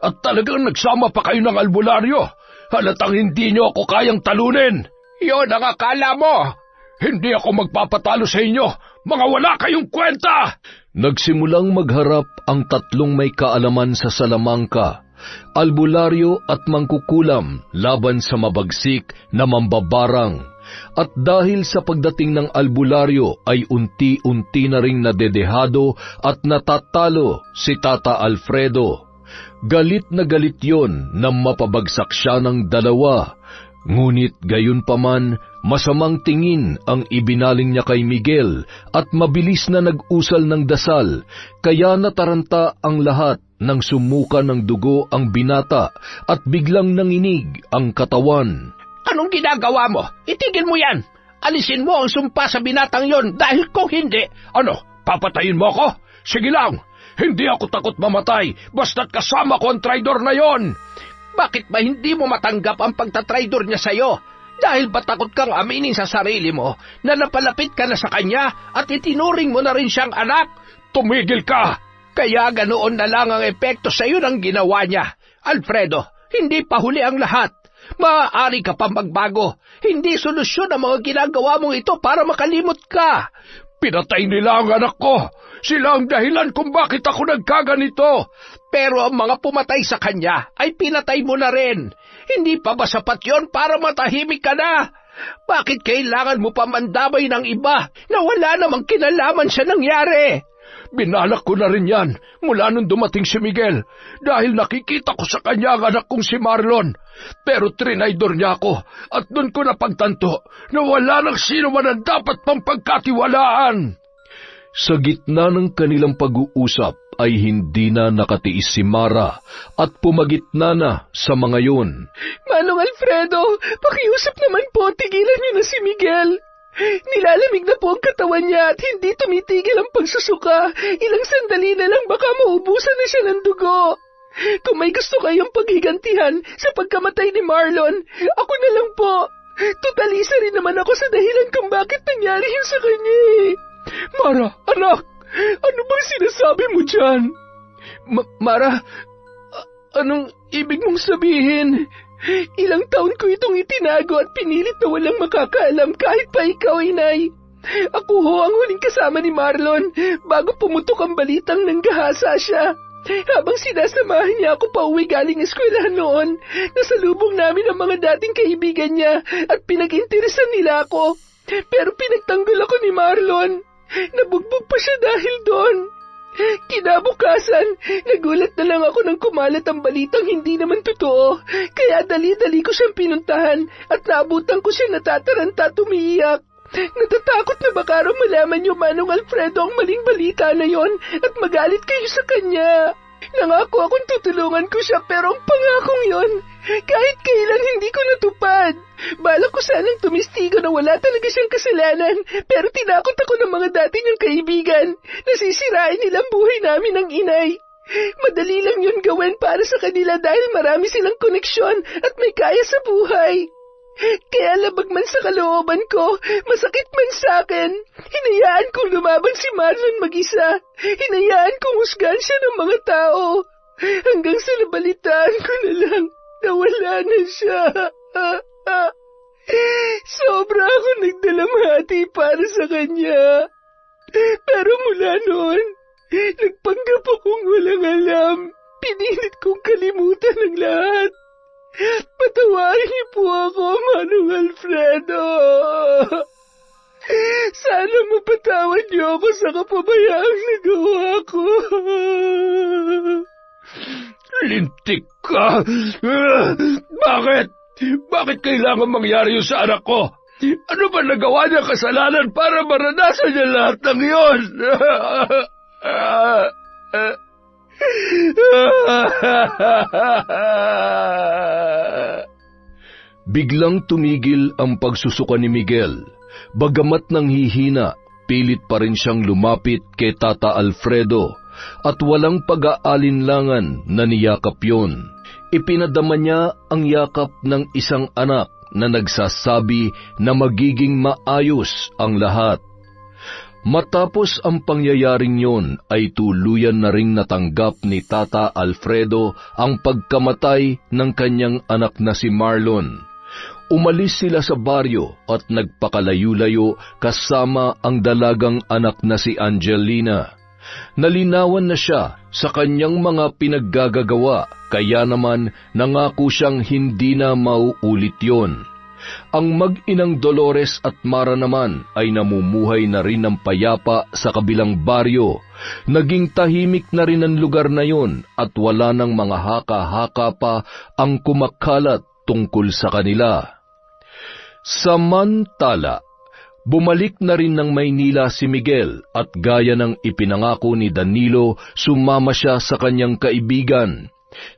At talagang nagsama pa kayo ng albularyo. Halatang hindi niyo ako kayang talunin. Iyon ang akala mo. Hindi ako magpapatalo sa inyo. Mga wala kayong kwenta! Nagsimulang magharap ang tatlong may kaalaman sa Salamangka, albularyo at mangkukulam laban sa mabagsik na mambabarang. At dahil sa pagdating ng albularyo ay unti-unti na ring nadedehado at natatalo si Tata Alfredo. Galit na galit yon na mapabagsak siya ng dalawa. Ngunit gayon paman, masamang tingin ang ibinaling niya kay Miguel at mabilis na nag-usal ng dasal, kaya nataranta ang lahat nang sumuka ng dugo ang binata at biglang nanginig ang katawan. Anong ginagawa mo? Itigil mo yan! Alisin mo ang sumpa sa binatang yon dahil kung hindi... Ano? Papatayin mo ako? Sige lang! Hindi ako takot mamatay basta't kasama ko ang traidor na yon! Bakit ba hindi mo matanggap ang pagtatraidor niya sa'yo? Dahil ba takot kang aminin sa sarili mo na napalapit ka na sa kanya at itinuring mo na rin siyang anak? Tumigil ka! Kaya ganoon na lang ang epekto sa'yo ng ginawa niya. Alfredo, hindi pa huli ang lahat. Maaari ka pang magbago. Hindi solusyon ang mga ginagawa mong ito para makalimot ka. Pinatay nila ang anak ko. Sila ang dahilan kung bakit ako nagkaganito. Pero ang mga pumatay sa kanya ay pinatay mo na rin. Hindi pa ba sapat yon para matahimik ka na? Bakit kailangan mo pa mandamay ng iba na wala namang kinalaman sa nangyari? Binalak ko na rin yan mula nung dumating si Miguel dahil nakikita ko sa kanya ang anak kong si Marlon. Pero trinaydor niya ako at doon ko napagtanto na wala nang sino man ang dapat pang pagkatiwalaan. Sa gitna ng kanilang pag-uusap ay hindi na nakatiis si Mara at pumagitna na sa mga yun. Manong Alfredo, pakiusap naman po, tigilan niyo na si Miguel. Nilalamig na po ang katawan niya at hindi tumitigil ang pagsusuka. Ilang sandali na lang baka maubusan na siya ng dugo. Kung may gusto kayong paghigantihan sa pagkamatay ni Marlon, ako na lang po. Tutalisa rin naman ako sa dahilan kung bakit nangyari yun sa kanya eh. Mara, anak, ano bang sinasabi mo dyan? Mara, anong ibig mong sabihin? Ilang taon ko itong itinago at pinilit na walang makakaalam kahit pa ikaw, inay. Ako ho ang huling kasama ni Marlon bago pumutok ang balitang nanggahasa siya. Habang sinasamahan niya ako pauwi galing eskwelahan noon, nasalubong namin ang mga dating kaibigan niya at pinag-interesan nila ako. Pero pinagtanggol ako ni Marlon. Nabugbog pa siya dahil doon. Kinabukasan, nagulat na lang ako nang kumalat ang balitang hindi naman totoo. Kaya dali-dali ko siyang pinuntahan at naabutan ko siya natataranta at umiiyak. Natatakot na baka raw malaman niyo, Manong Alfredo, ang maling balita na yon at magalit kayo sa kanya. Nangako akong tutulungan ko siya pero ang pangakong yon, kahit kailan hindi ko natupad. Balak ko sanang tumistigo na wala talaga siyang kasalanan pero tinakot ako ng mga dati niyang kaibigan. Nasisirain nilang buhay namin ng inay. Madali lang yun gawin para sa kanila dahil marami silang koneksyon at may kaya sa buhay. Kaya labag man sa kalooban ko, masakit man sa akin, hinayaan kong lumaban si Marlon mag-isa. Hinayaan kong husgahan siya ng mga tao. Hanggang sa nabalitaan ko na lang na wala na siya. Sobra ako nagdalamhati para sa kanya. Pero mula noon, nagpanggap akong walang alam. Pinilit kong kalimutan ang lahat. Patawarin niyo po ako, Manong Alfredo. Sana mapatawad niyo ako sa kapabayaang nagawa ko. Lintik ka! Bakit? Bakit kailangan mangyari yun sa anak ko? Ano ba nagawa niya kasalanan para maranasan niya lahat ng yun? Biglang tumigil ang pagsusuka ni Miguel. Bagamat nanghihina, pilit pa rin siyang lumapit kay Tata Alfredo at walang pag-aalinlangan na niyakap yon. Ipinadama niya ang yakap ng isang anak na nagsasabi na magiging maayos ang lahat. Matapos ang pangyayaring yon ay tuluyan na ring natanggap ni Tata Alfredo ang pagkamatay ng kanyang anak na si Marlon. Umalis sila sa baryo at nagpakalayo-layo kasama ang dalagang anak na si Angelina. Nalinawan na siya sa kanyang mga pinaggagawa, kaya naman nangako siyang hindi na mauulit yon. Ang mag-inang Dolores at Mara naman ay namumuhay na rin ng payapa sa kabilang baryo. Naging tahimik na rin ang lugar na yon at wala ng mga haka-haka pa ang kumakalat tungkol sa kanila. Samantala, bumalik na rin ng Maynila si Miguel at gaya ng ipinangako ni Danilo, sumama siya sa kanyang kaibigan.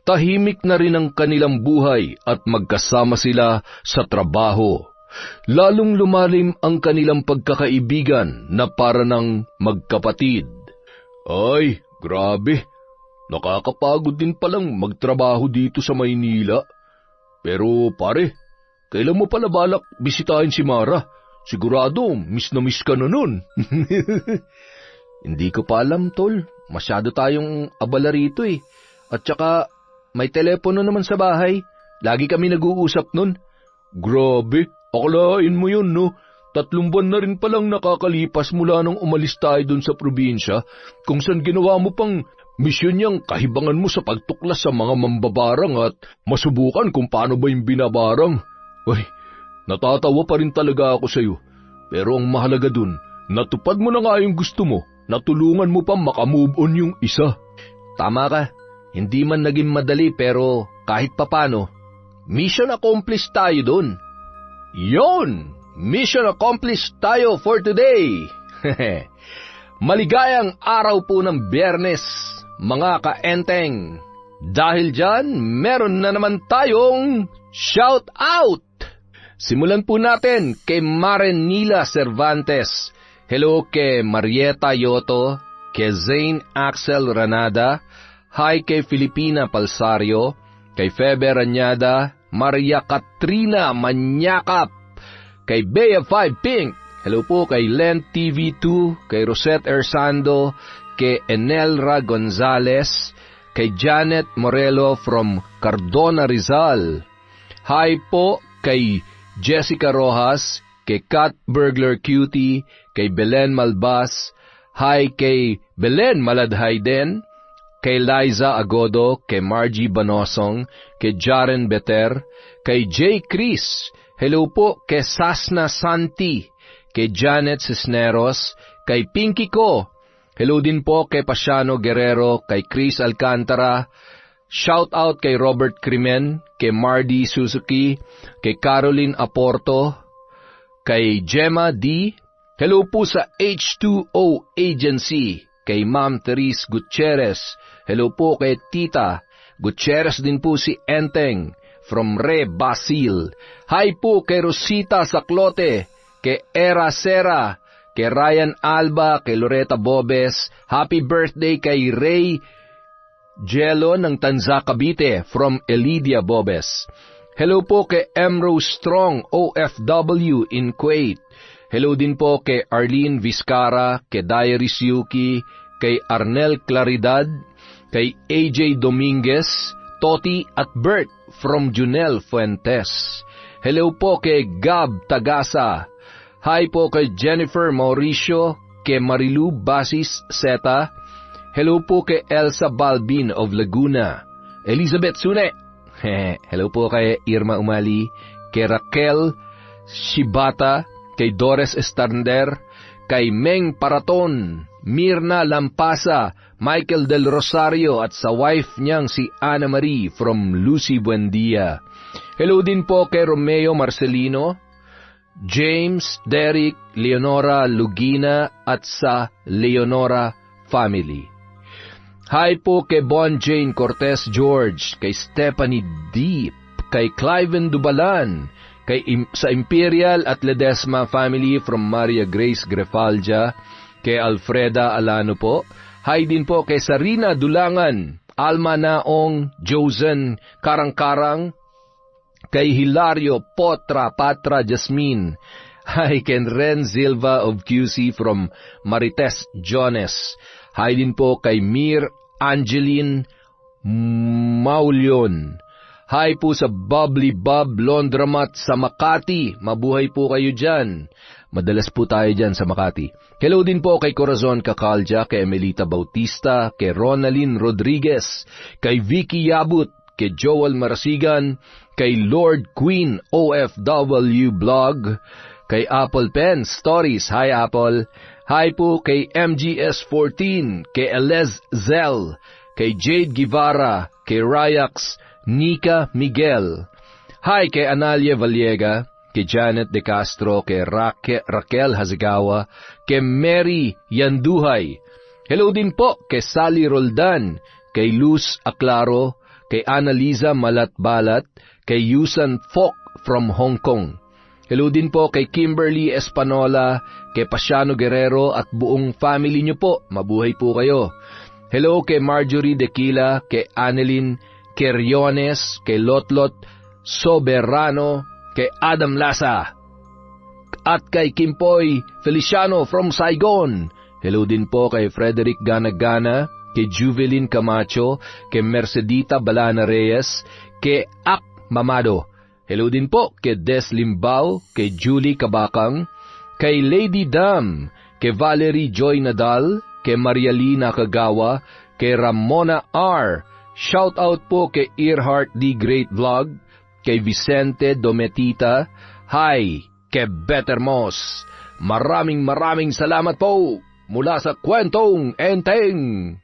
Tahimik na rin ang kanilang buhay at magkasama sila sa trabaho. Lalong lumalim ang kanilang pagkakaibigan na para ng magkapatid. Ay, grabe. Nakakapagod din palang magtrabaho dito sa Maynila. Pero pare, kailan mo pala balak bisitahin si Mara? Sigurado, miss na miss ka na nun. Hindi ko pa alam, tol. Masyado tayong abala rito eh. At saka, may telepono naman sa bahay. Lagi kami nag-uusap nun. Grabe, akalain mo yun, no? 3 buwan na rin palang nakakalipas mula nung umalis tayo dun sa probinsya, kung saan ginawa mo pang misyon niyang kahibangan mo sa pagtuklas sa mga mambabarang at masubukan kung paano ba yung binabarang. Uy, natatawa pa rin talaga ako sa'yo. Pero ang mahalaga dun, natupad mo na nga yung gusto mo, natulungan mo pa makamove on yung isa. Tama ka, hindi man naging madali pero kahit papano, mission accomplished tayo dun. Yon! Mission accomplished tayo for today! Maligayang araw po ng Biyernes, mga kaenteng. Dahil dyan, meron na naman tayong shout out! Simulan po natin kay Maren Nila Cervantes. Hello kay Marieta Yoto, kay Zane Axel Ranada, hi kay Filipina Palsario, kay Febe Ranyada, Maria Katrina Manyakap, kay Bea 5 Pink, hello po kay Len TV2, kay Rosette Ersando, kay Enelra Gonzales, kay Janet Morelo from Cardona Rizal. Hi po kay Jessica Rojas, kay Kat Burglar Cutie, kay Belen Malbas, hi kay Belen Maladhay din, kay Liza Agodo, kay Margie Banosong, kay Jaren Beter, kay J. Chris, hello po kay Sasna Santi, kay Janet Cisneros, kay Pinky Ko, hello din po kay Pasiano Guerrero, kay Chris Alcantara, shout out kay Robert Crimen, kay Mardy Suzuki, kay Caroline Aporto, kay Gemma D, hello po sa H2O Agency, kay Ma'am Therese Gutierrez, hello po kay Tita Gutierrez din po si Enteng from Re Basil. Hi po kay Rosita Saclote, kay Era Sera, kay Ryan Alba, kay Loretta Bobes. Happy birthday kay Ray Jello ng Tanza Cavite from Elidia Bobes. Hello po kay Emrose Strong, OFW in Kuwait. Hello din po kay Arlene Vizcara, kay Diaries Yuki, kay Arnel Claridad, kay AJ Dominguez, Toti at Bert from Junel Fuentes. Hello po kay Gab Tagasa. Hi po kay Jennifer Mauricio, kay Marilu Basis Seta. Hello po kay Elsa Balbin of Laguna. Elizabeth Sune. Hello po kay Irma Umali, kay Raquel Shibata, kay Dores Estander, kay Meng Paraton, Mirna Lampasa, Michael Del Rosario at sa wife niyang si Ana Marie from Lucy Buendia. Hello din po kay Romeo Marcelino, James, Derek, Leonora Lugina at sa Leonora family. Hi po kay Bon Jane Cortez George, kay Stephanie Deep, kay Cliven Dubalan, sa Imperial at Ledesma family from Maria Grace Grefalja, kay Alfreda Alano po. Hi din po kay Sarina Dulangan, Alma Naong, Josen Karang-Karang, kay Hilario Patra Jasmine. Hi kay Ren Silva of QC from Marites Jones. Hi din po kay Mir Angeline Maulion. Hi po sa Bubbly Bob Laundromat sa Makati. Mabuhay po kayo dyan. Madalas po tayo dyan sa Makati. Hello din po kay Corazon Cacalja, kay Emelita Bautista, kay Ronalyn Rodriguez, kay Vicky Yabut, kay Joel Marasigan, kay Lord Queen OFW Blog, kay Apple Pen Stories. Hi Apple. Hi po kay MGS14, kay Elez Zell, kay Jade Guevara, kay Ryax Nika Miguel. Hi kay Analia Vallega, kay Janet De Castro, kay Raquel Hazigawa, kay Mary Yanduhay. Hello din po kay Sally Roldan, kay Luz Aclaro, kay Annalisa Malatbalat, kay Yusan Fok from Hong Kong. Hello din po kay Kimberly Espanola, kay Pasiano Guerrero at buong family niyo po. Mabuhay po kayo. Hello kay Marjorie Dequila, kay Annelyn Queriones, kay Lotlot Soberano, kay Adam Lasa, at kay Kimpoy Feliciano from Saigon. Hello din po kay Frederick Ganagana, kay Juvelin Camacho, kay Mercedita Balana Reyes, kay Ak Mamado. Hello din po kay Des Limbao, kay Julie Kabakang, kay Lady Dam, kay Valerie Joy Nadal, kay Marialina Kagawa, kay Ramona R. Shoutout po kay Earhart D. Great Vlog, kay Vicente Dometita, hi, kay Better Moss. Maraming salamat po mula sa Kwentong Enteng.